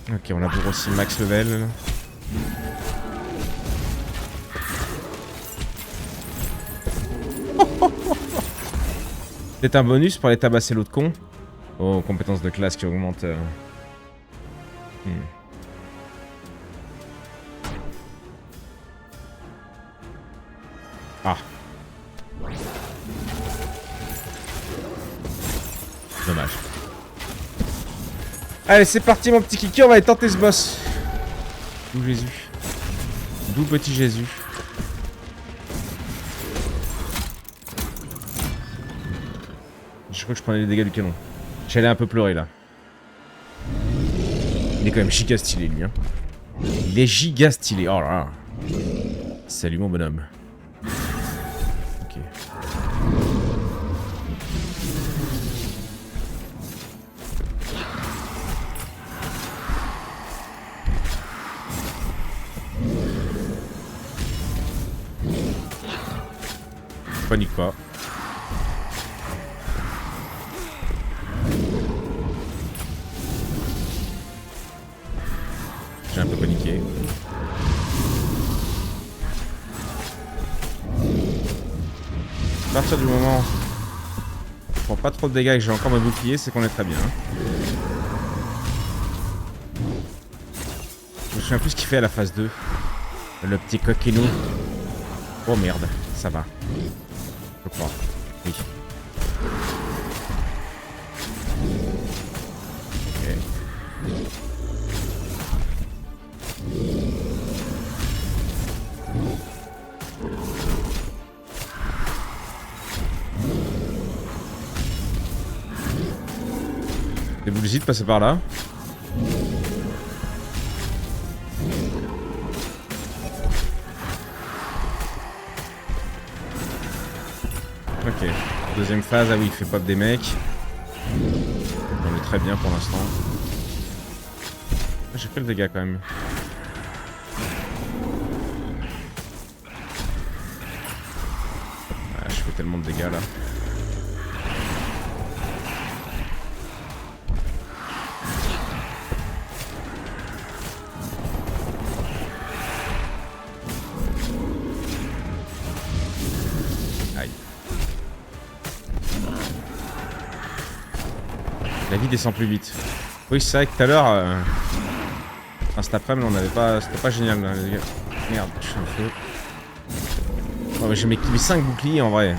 Ok, on a pour aussi max level. C'est un bonus pour aller tabasser l'autre con. Oh, compétence de classe qui augmente. Ah. Dommage. Allez, c'est parti mon petit kiki, on va aller tenter ce boss. D'où Jésus. D'où petit Jésus. Je crois que je prenais les dégâts du canon. J'allais un peu pleurer là. Il est quand même giga stylé lui. Hein. Il est giga stylé. Oh là là. Salut mon bonhomme. Ok. Panique pas. J'ai un peu paniqué. À partir du moment où je prends pas trop de dégâts et que j'ai encore ma bouclier, c'est qu'on est très bien. Je me souviens plus ce qu'il fait à la phase 2. Le petit coquinou. Oh merde, ça va. Je crois. Oui. Ok. C'est obligé de passer par là. Ok. Deuxième phase, ah oui, il fait pop des mecs. On est très bien pour l'instant. J'ai fait le dégât quand même. Ah, je fais tellement de dégâts là. Aïe. La vie descend plus vite. Oui, c'est vrai que tout à l'heure, enfin, cet après-midi, on n'avait pas, c'était pas génial. Là, les gars. Merde, je suis un feu. Oh, mais j'ai mes 5 boucliers en vrai.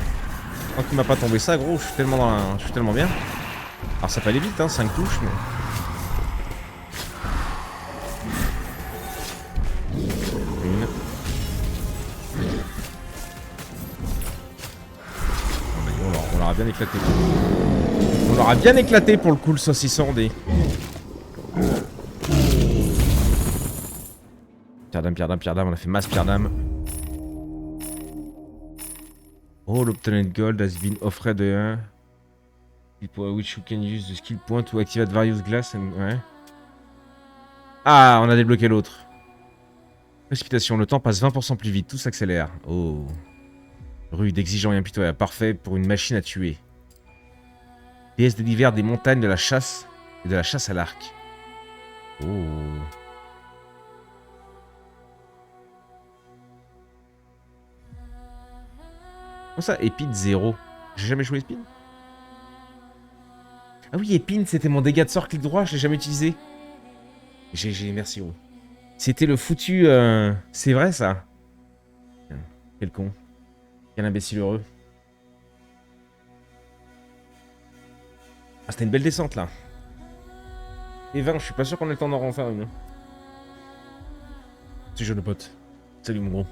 Tant qu'il m'a pas tombé ça, gros, je suis tellement dans je suis tellement bien. Alors ça peut aller vite, hein, 5 touches, mais. Une. On l'aura bien éclaté. On l'aura bien éclaté pour le coup, le saucisson des. Pierre d'âme, on a fait masse pierre d'âme. Oh, l'obtained gold has been offered a which you can use the skill point to activate various glass and... Ouais. Ah, on a débloqué l'autre. Précipitation, le temps passe 20% plus vite, tout s'accélère. Oh. Rude, exigeant et impitoyable, parfait pour une machine à tuer. Déesse de l'hiver, des montagnes, de la chasse et de la chasse à l'arc. Oh. Comment ça, épine 0? J'ai jamais joué épine? Ah oui, épine, c'était mon dégât de sort clic droit, je l'ai jamais utilisé. GG, merci gros. C'était le foutu... C'est vrai ça? Quel con. Quel imbécile heureux. Ah, c'était une belle descente là. Et 20, je suis pas sûr qu'on ait le temps d'en refaire une. C'est jeune pote. Salut mon gros.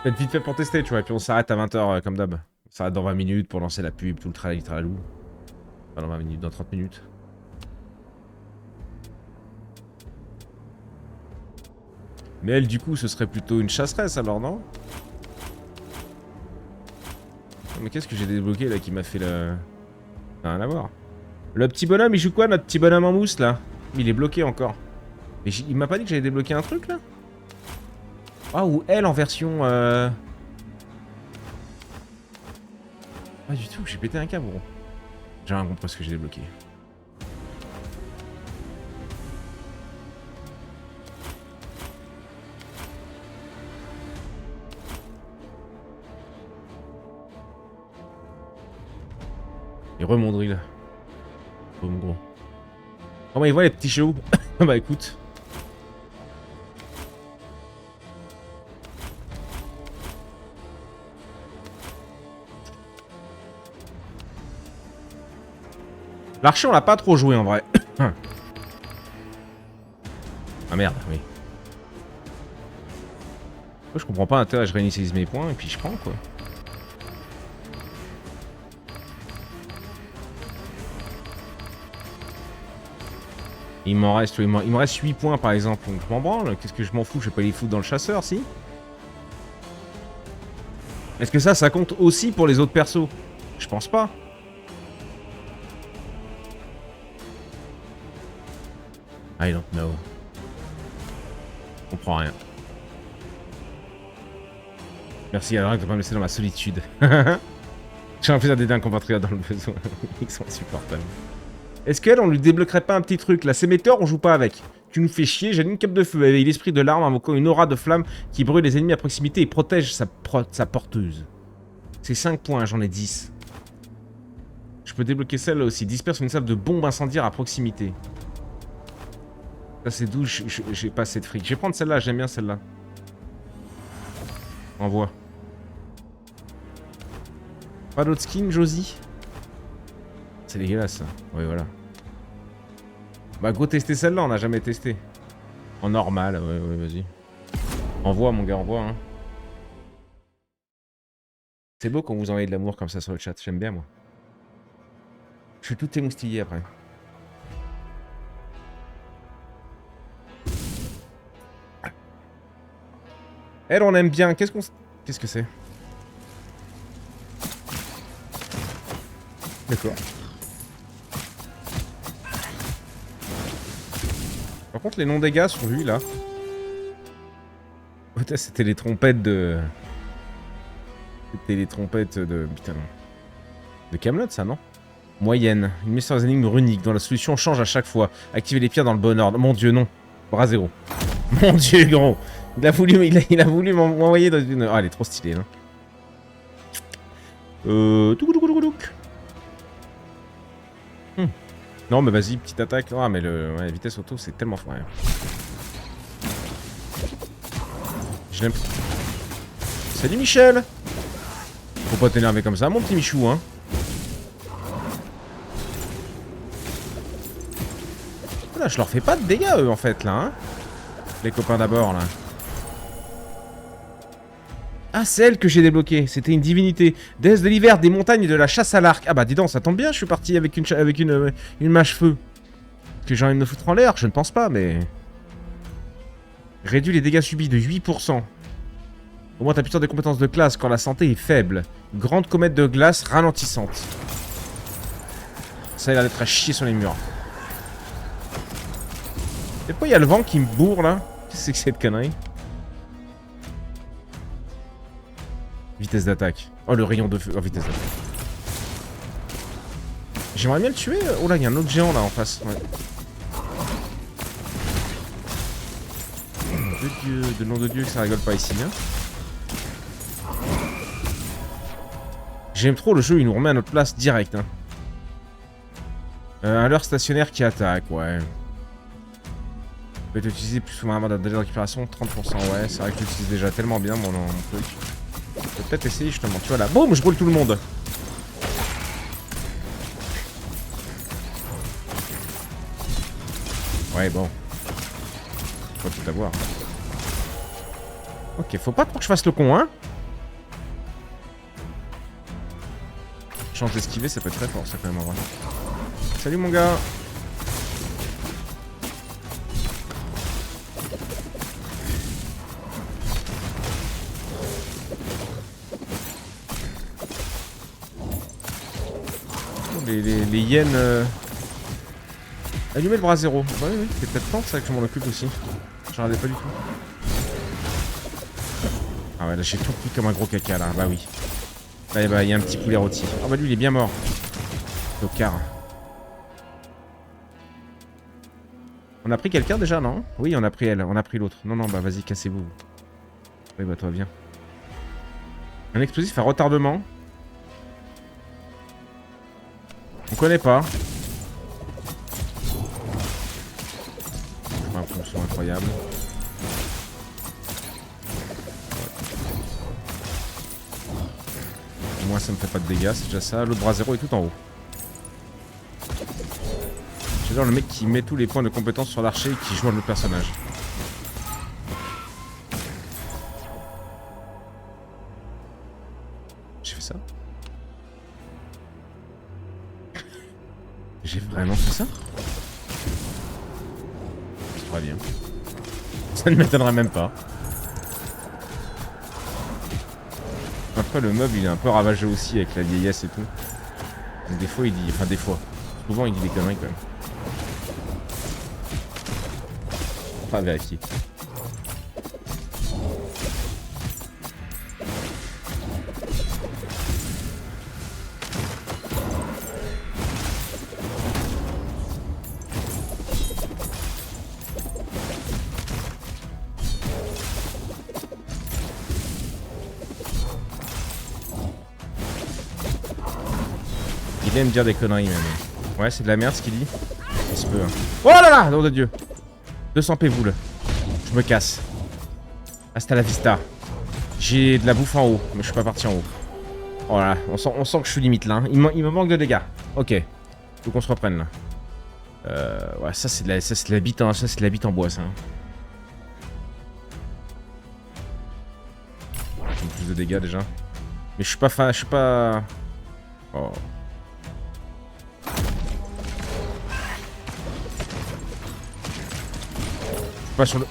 Peut-être vite fait pour tester, tu vois, et puis on s'arrête à 20h comme d'hab. On s'arrête dans 20 minutes pour lancer la pub, tout le tralali tralalou. Pas dans 20 minutes, dans 30 minutes. Mais elle, du coup, ce serait plutôt une chasseresse alors, non? Mais qu'est-ce que j'ai débloqué là qui m'a fait le... Rien à voir. Le petit bonhomme, il joue quoi, notre petit bonhomme en mousse là? Il est bloqué encore. Mais il m'a pas dit que j'avais débloqué un truc là? Ah, ou elle en version... Pas du tout, j'ai pété un câble gros. J'ai rien compris ce que j'ai débloqué. Et remont drill. Oh mon gros. Comment ils voient les petits chelous? Bah écoute. L'archer on l'a pas trop joué en vrai. Ah merde, oui. Moi, je comprends pas l'intérêt, je réinitialise mes points et puis je prends quoi. Il m'en reste, il me reste 8 points par exemple, donc je m'en branle. Qu'est-ce que je m'en fous? Je vais pas les foutre dans le chasseur, si? Est-ce que ça compte aussi pour les autres persos? Je pense pas. I don't know. Je comprends rien. Merci alors de pas me laisser dans ma solitude. J'ai un plaisir d'aider un compatriote dans le besoin. Ils sont insupportables. Est-ce qu'elle, on lui débloquerait pas un petit truc? La Séméteur, on joue pas avec. Tu nous fais chier, j'ai une cape de feu avec l'esprit de l'arme invoquant une aura de flamme qui brûle les ennemis à proximité et protège sa porteuse. C'est 5 points, j'en ai 10. Je peux débloquer celle-là aussi. Disperse une salve de bombes incendiaires à proximité. Ça c'est d'où j'ai pas assez de fric. Je vais prendre celle-là, j'aime bien celle-là. Envoie. Pas d'autre skin, Josie? C'est dégueulasse ça. Oui, voilà. Bah, go tester celle-là, on n'a jamais testé. En normal, ouais, vas-y. Envoie, mon gars, envoie. Hein. C'est beau quand vous envoyez de l'amour comme ça sur le chat, j'aime bien, moi. Je suis tout émoustillé après. Elle, on aime bien. Qu'est-ce qu'on... Qu'est-ce que c'est? D'accord. Par contre, les non-dégâts sont lui, là. Putain, c'était les trompettes de... C'était les trompettes de... Putain, non. De Camelot, ça, non? Moyenne. Une mystérieuse énigme runique dont la solution change à chaque fois. Activez les pierres dans le bon ordre. Mon dieu, non. Bras zéro. Mon dieu, gros. Il a voulu m'envoyer dans une... Ah, elle est trop stylée, là. Non, mais vas-y, petite attaque. Ah, mais la vitesse auto, c'est tellement fort. Je l'aime. Salut, Michel. Faut pas t'énerver comme ça, mon petit Michou, hein. Là, je leur fais pas de dégâts, eux, en fait, là, hein. Les copains d'abord, là. Ah, c'est elle que j'ai débloquée. C'était une divinité. Déesse de l'hiver, des montagnes et de la chasse à l'arc. Ah bah dis donc, ça tombe bien, je suis parti avec une mâche feu. Que j'ai envie de me foutre en l'air, je ne pense pas, mais... Réduit les dégâts subis de 8%. Augmente la puissance des compétences de classe quand la santé est faible. Grande comète de glace ralentissante. Ça a l'air d'être à chier sur les murs. Et pourquoi il y a le vent qui me bourre là? Qu'est-ce que c'est que cette connerie? Vitesse d'attaque. Oh, le rayon de feu. Oh, vitesse d'attaque. J'aimerais bien le tuer. Oh là, il y a un autre géant là en face. Ouais. De nom de Dieu que ça rigole pas ici. Hein. J'aime trop le jeu, il nous remet à notre place direct. Hein. Un leurre stationnaire qui attaque, ouais. Peut être utilisé plus souvent avant d'un délai de récupération, 30%. Ouais, c'est vrai que j'utilise déjà tellement bien mon truc. Je vais peut-être essayer justement. Tu vois là, boum, je brûle tout le monde. Ouais, bon. Faut tout avoir. Ok, faut pas trop que je fasse le con, hein. Chance d'esquiver, ça peut être très fort, ça quand même en vrai. Salut mon gars. Les hyènes... Allumer le bras zéro. Ouais, oui, c'est peut-être temps ça que je m'en occupe aussi. J'en regardais pas du tout. Ah ouais, là j'ai tout pris comme un gros caca là. Bah oui. Là bah, il y a un petit poulet rôti. Ah bah lui il est bien mort. Tocard. On a pris quelqu'un déjà, non? Oui, on a pris elle. On a pris l'autre. Non, non, bah vas-y, cassez-vous. Oui, bah toi, viens. Un explosif à retardement. On connaît pas. Un ponceau incroyable. Au moins ça me fait pas de dégâts, c'est déjà ça. L'autre bras zéro est tout en haut. J'adore le mec qui met tous les points de compétence sur l'archer et qui joue un autre personnage. J'ai fait ça? J'ai vraiment fait ça? C'est très bien. Ça ne m'étonnerait même pas. Après le meuble il est un peu ravagé aussi avec la vieillesse et tout. Donc, des fois il dit... Enfin des fois. Souvent il dit des conneries quand même. Enfin vérifier. Il aime dire des conneries même. Ouais, c'est de la merde ce qu'il dit. Il se peut. Hein. Oh là là, nom de Dieu. 200 pévoules. Je me casse. Hasta la vista. J'ai de la bouffe en haut, mais je suis pas parti en haut. Oh là là, on sent que je suis limite là. Hein. Il me manque de dégâts. Ok. Faut qu'on se reprenne là. Ouais, ça c'est de la bite en bois ça. Hein. J'ai plus de dégâts déjà. Mais je suis pas je suis pas... Oh. Pas sur le...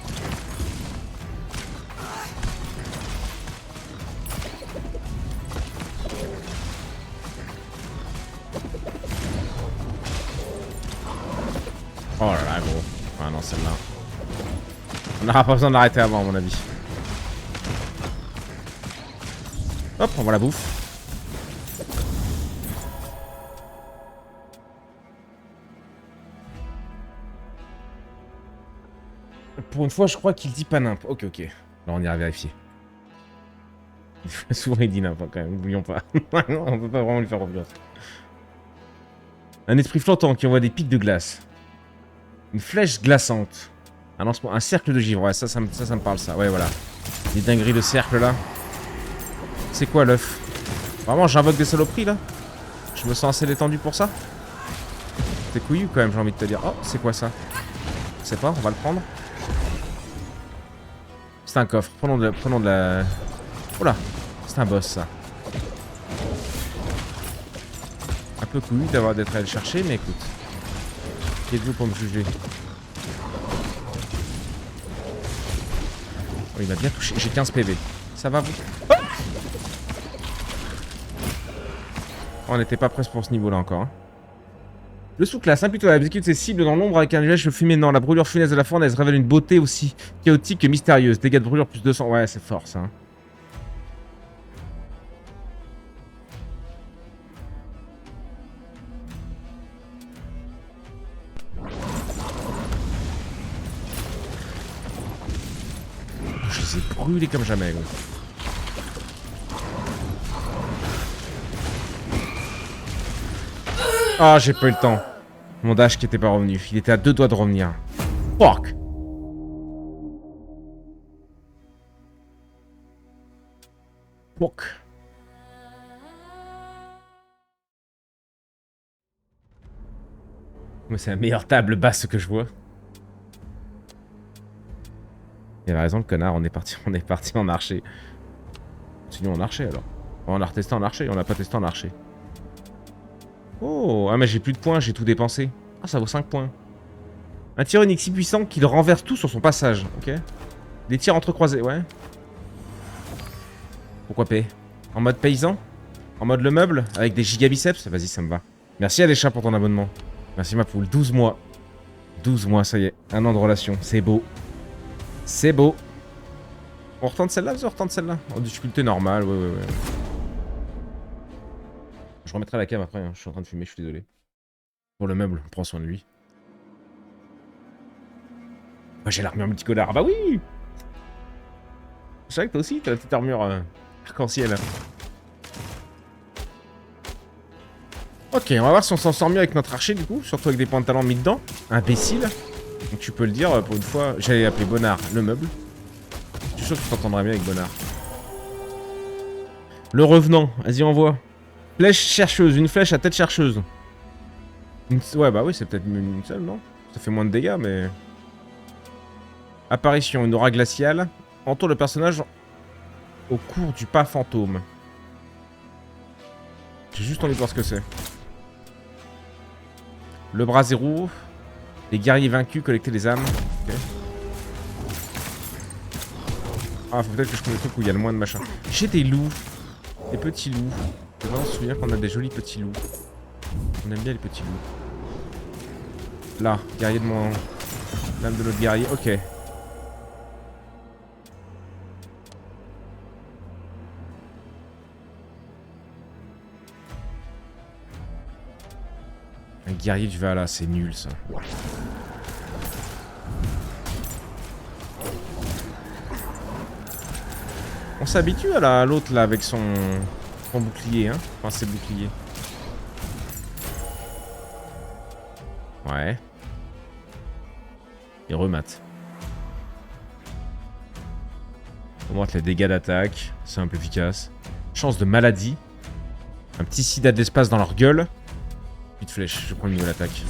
Oh là là gros. Ah non celle-là. On n'aura pas besoin de l'arrêter avant à mon avis. Hop, on voit la bouffe. Pour une fois, je crois qu'il dit pas nimp. Ok, ok. Là, on ira vérifier. Souvent, il dit nimp quand même. N'oublions pas. On peut pas vraiment lui faire confiance. Un esprit flottant qui envoie des pics de glace. Une flèche glaçante. Un cercle de givre. Ouais, ça me parle, ça. Ouais, voilà. Les dingueries de cercle, là. C'est quoi, l'œuf? Vraiment, j'invoque des saloperies, là? Je me sens assez détendu pour ça? C'est couillu, quand même, j'ai envie de te dire. Oh, c'est quoi, ça? Je sais pas, on va le prendre. C'est un coffre. Prenons de la... Oh là, c'est un boss ça. Un peu couillu d'être allé le chercher, mais écoute. Qui êtes-vous pour me juger? Oh, il m'a bien touché. J'ai 15 PV. Ça va vous? Oh, on n'était pas presque pour ce niveau-là encore. Hein. Le sous-classe, hein, plutôt, exécute ses cibles dans l'ombre avec un nuage fumé. Non, la brûlure funeste de la fournaise révèle une beauté aussi chaotique que mystérieuse. Dégâts de brûlure plus 200. Ouais, c'est fort ça. Hein. Je les ai brûlés comme jamais, gros. Ah, j'ai pas eu le temps. Mon dash qui était pas revenu. Il était à 2 doigts de revenir. Fuck. Fuck. Mais c'est la meilleure table basse que je vois. Il avait raison le connard, on est parti en archer. Continuons en archer alors. On a retesté en archer, on n'a pas testé en archer. Oh, ah mais j'ai plus de points, j'ai tout dépensé. Ah ça vaut 5 points. Un tir unique si puissant qu'il renverse tout sur son passage, ok. Des tirs entrecroisés, ouais. Pourquoi payer? En mode paysan? En mode le meuble? Avec des gigabiceps? Vas-y ça me va. Merci Alécha pour ton abonnement. Merci ma poule, 12 mois. 12 mois, ça y est. Un an de relation, c'est beau. C'est beau. On retente celle-là, on retente celle-là. En difficulté normale, ouais. Je remettrai la cam après, hein. Je suis en train de fumer, je suis désolé. Pour le meuble, on prend soin de lui. Moi j'ai l'armure multicolore, bah oui. Je savais que toi aussi, t'as la petite armure arc-en-ciel. Ok, on va voir si on s'en sort mieux avec notre archer du coup, surtout avec des points de talent mis dedans. Imbécile. Donc tu peux le dire pour une fois, j'allais l'appeler Bonnard, le meuble. Je suis sûr que tu t'entendras mieux avec Bonnard. Le revenant, vas-y envoie. Flèche chercheuse, une flèche à tête chercheuse. Ouais bah oui c'est peut-être une seule non? Ça fait moins de dégâts mais... Apparition, une aura glaciale. Entoure le personnage au cours du pas fantôme. J'ai juste envie de voir ce que c'est. Le bras zéro. Les guerriers vaincus, collecter les âmes. Okay. Ah, faut peut-être que je trouve le truc où il y a le moins de machin. J'ai des loups. Des petits loups. Je vais me souvenir qu'on a des jolis petits loups. On aime bien les petits loups. Là, guerrier de mon... L'âme de notre guerrier, ok. Un guerrier du Valhalla, c'est nul ça. On s'habitue à l'autre là avec son bouclier, hein. Enfin, ses boucliers. Ouais. Il remate. Augmente les dégâts d'attaque. Simple, efficace. Chance de maladie. Un petit sida d'espace dans leur gueule. 8 flèches, je prends une nouvelle attaque.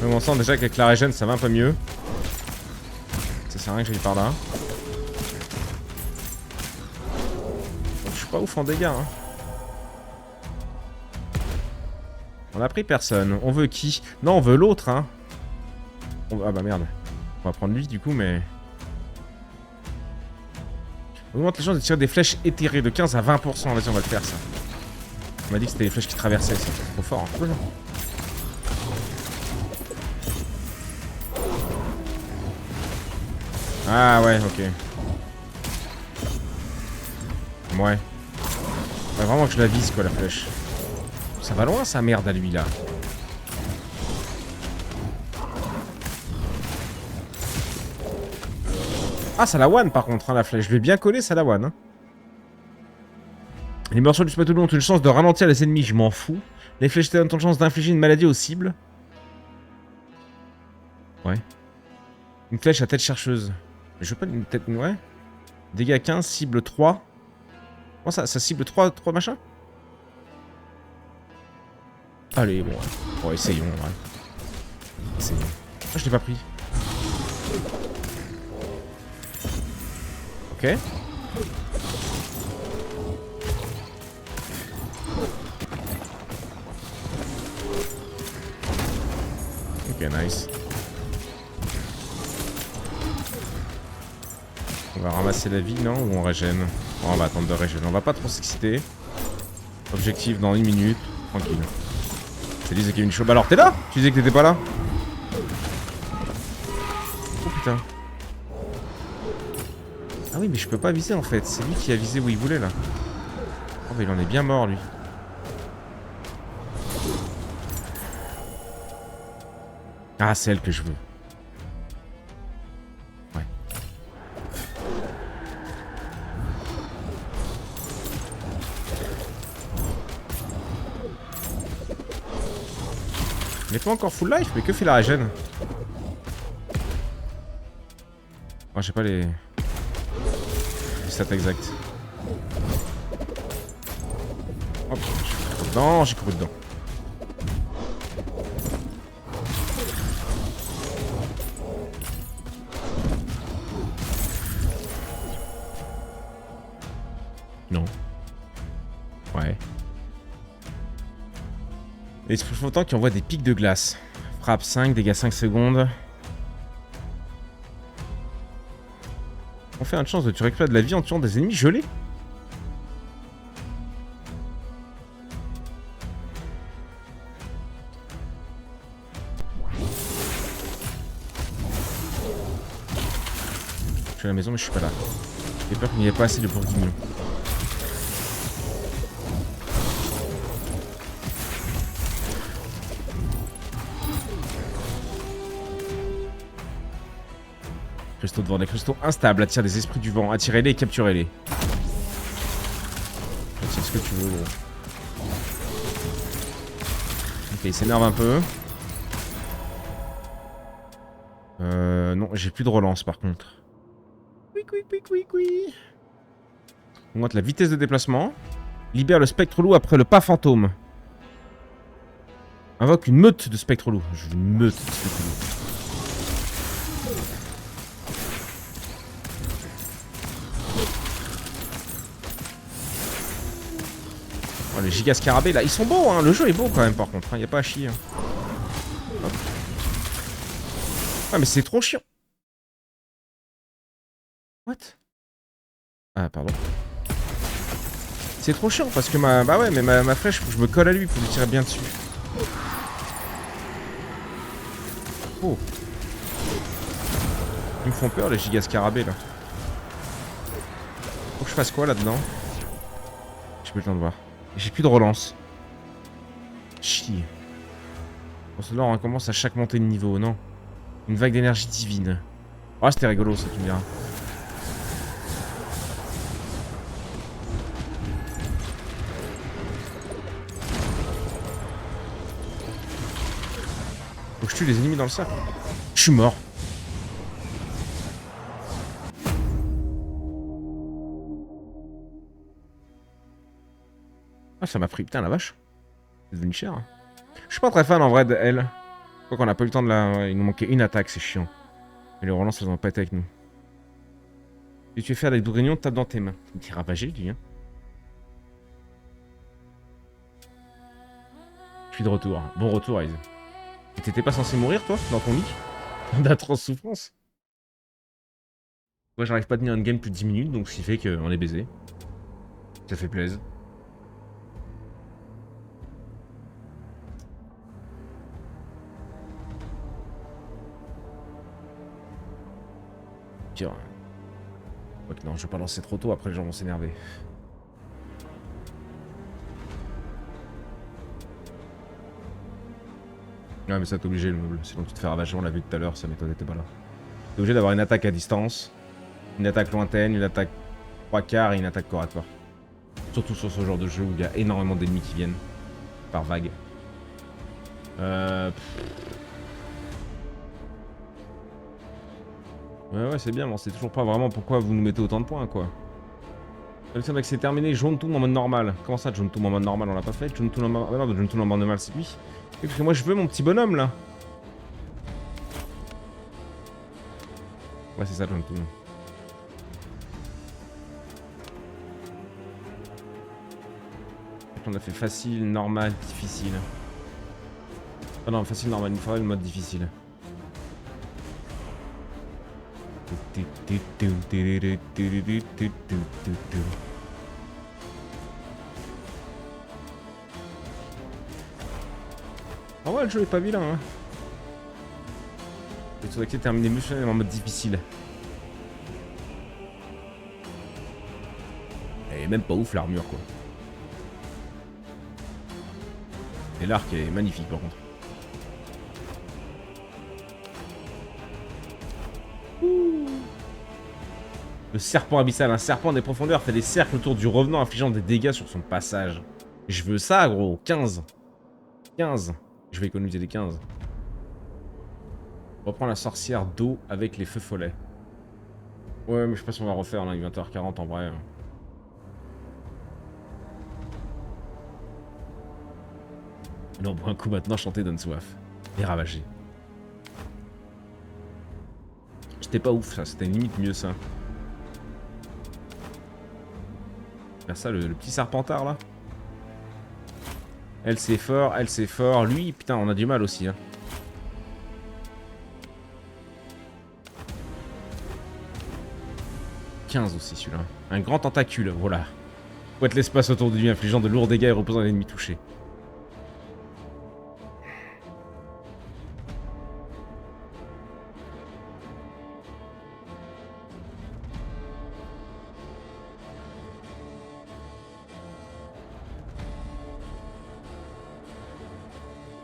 On sent déjà qu'avec la régène ça va un peu mieux. Ça sert à rien que j'aille par là. Donc, je suis pas ouf en dégâts. Hein. On a pris personne. On veut qui? Non, on veut l'autre. Hein. Ah bah merde. On va prendre lui du coup, mais... On augmente les chances de tirer des flèches éthérées de 15 à 20%. Vas-y, on va le faire ça. On m'a dit que c'était les flèches qui traversaient. C'est trop fort. Hein. Ah ouais, ok. Ouais. Faut vraiment que je la vise quoi la flèche. Ça va loin sa merde à lui là. Ah ça la one par contre hein, la flèche. Je vais bien coller ça la one. Hein. Les morceaux du spatule ont une chance de ralentir les ennemis, je m'en fous. Les flèches ont une chance d'infliger une maladie aux cibles. Ouais. Une flèche à tête chercheuse. Je veux pas une tête... Ouais. Dégâts 15, cible 3. Comment ça cible 3 machins? Allez, bon. Bon, essayons, ouais. Essayons. Ah, je l'ai pas pris. Ok. Ok, nice. On va ramasser la vie, non? Ou on régène? Oh, on va attendre de régénérer. On va pas trop s'exciter. Objectif dans 1 minute. Tranquille. Je disais Kevin Show. Bah alors t'es là? Tu disais que t'étais pas là? Oh putain. Ah oui, mais je peux pas viser en fait. C'est lui qui a visé où il voulait là. Oh, mais il en est bien mort lui. Ah, c'est elle que je veux. Ouais. Mais pas encore full life, mais que fait la régène? Moi, j'ai pas les stats exacts. Hop, j'ai couru dedans, j'ai couru dedans. Non. Ouais. Les esprits flottants qui envoient des pics de glace. Frappe 5, dégâts 5 secondes. On fait une chance de tu récupères de la vie en tuant des ennemis gelés. Je suis à la maison mais je suis pas là. J'ai peur qu'il n'y ait pas assez de bourguignons. Cristaux de vent, des cristaux instables, attirent des esprits du vent, attirez-les et capturez-les. Attire ce que tu veux, gros. Ok, il s'énerve un peu. Non, j'ai plus de relance par contre. Oui. On augmente la vitesse de déplacement. Libère le spectre loup après le pas fantôme. Invoque une meute de spectre loup. Je veux une meute de spectre loup. Oh, les gigas scarabées là, ils sont beaux hein, le jeu est beau quand même par contre, hein. Y a pas à chier. Hein. Ah mais c'est trop chiant. What? Ah pardon. C'est trop chiant parce que bah ouais mais ma flèche, faut que je me colle à lui pour lui tirer bien dessus. Oh. Ils me font peur les gigas scarabées là. Faut que je fasse quoi là-dedans? J'ai plus le temps de voir. J'ai plus de relance. Chier. Bon, cela on recommence à chaque montée de niveau, non? Une vague d'énergie divine. Oh, c'était rigolo ça, tu me diras. Faut que je tue les ennemis dans le cercle. Je suis mort. Ah, ça m'a pris. Putain, la vache. C'est devenu cher. Hein. Je suis pas très fan en vrai d'elle. Quoi qu'on a pas eu le temps de la. Ouais, il nous manquait une attaque, c'est chiant. Mais les relances, elles ont pas été avec nous. Et tu veux faire des bourguignons, tape dans tes mains. Il est ravagé, lui. Hein. Je suis de retour. Bon retour, Aiz. Et t'étais pas censé mourir, toi, dans ton lit? D'atroce souffrance. Moi, j'arrive pas à tenir une game plus de 10 minutes, donc ce qui fait qu'on est baisé. Ça fait plaisir. Tiens. Ok, non, je vais pas lancer trop tôt, après les gens vont s'énerver. Ouais, mais ça t'es obligé le meuble, sinon tu te fais ravager, on l'a vu tout à l'heure, ça m'étonne, t'étais pas là. T'es obligé d'avoir une attaque à distance, une attaque lointaine, une attaque 3/4 et une attaque corps à corps. Surtout sur ce genre de jeu où il y a énormément d'ennemis qui viennent par vague. Ouais, c'est bien, mais on sait toujours pas vraiment pourquoi vous nous mettez autant de points, quoi. L'option que c'est terminé, jaune tout en mode normal. Comment ça, jaune tout en mode normal, on l'a pas fait? Jaune tout en mode... Ah non, jaune tout en mode normal, c'est lui. Et parce que moi, je veux mon petit bonhomme, là. Ouais, c'est ça, jaune tout. On a fait facile, normal, difficile. Ah non, facile, normal, il me faudrait le mode difficile. Ah ouais, le jeu est pas vilain, hein. Il faudrait que terminer mieux en mode difficile. Elle est même pas ouf l'armure, quoi. Et l'arc est magnifique, par contre. Le serpent abyssal, un serpent des profondeurs fait des cercles autour du revenant infligeant des dégâts sur son passage. Je veux ça, gros. 15. 15. Je vais économiser les 15. On reprend la sorcière d'eau avec les feux follets. Ouais, mais je sais pas si on va refaire, là, il est 20h40 en vrai. Non, bon, un coup maintenant, chanter donne soif. Et ravager. C'était pas ouf, ça. C'était limite mieux, ça. Faire ça, le petit serpentard, là. Elle, c'est fort. Elle, c'est fort. Lui, putain, on a du mal aussi, hein. Aussi celui-là. Un grand tentacule, voilà. Fouette l'espace autour de lui, infligeant de lourds dégâts et reposant l'ennemi touché.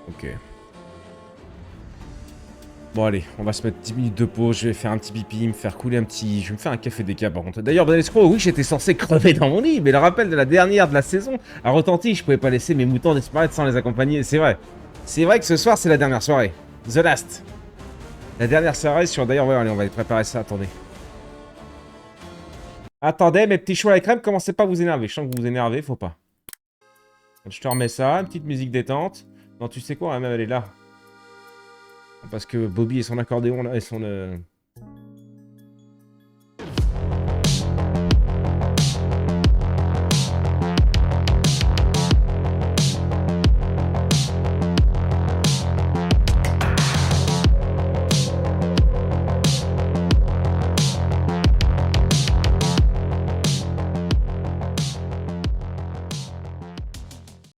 Ok. Bon allez, on va se mettre 10 minutes de pause, je vais faire un petit pipi, me faire couler un petit... Je vais me faire un café déca par contre. D'ailleurs, bon escroc, oui j'étais censé crever dans mon lit, mais le rappel de la dernière de la saison a retenti, je pouvais pas laisser mes moutons disparaître sans les accompagner, c'est vrai. C'est vrai que ce soir c'est la dernière soirée. The Last. La dernière soirée sur... D'ailleurs, ouais, allez, on va préparer ça, attendez. Attendez, mes petits choux à la crème, commencez pas à vous énerver. Je sens que vous vous énervez, faut pas. Je te remets ça, une petite musique détente. Non, tu sais quoi, hein, même elle est là. Parce que Bobby et son accordéon là, et son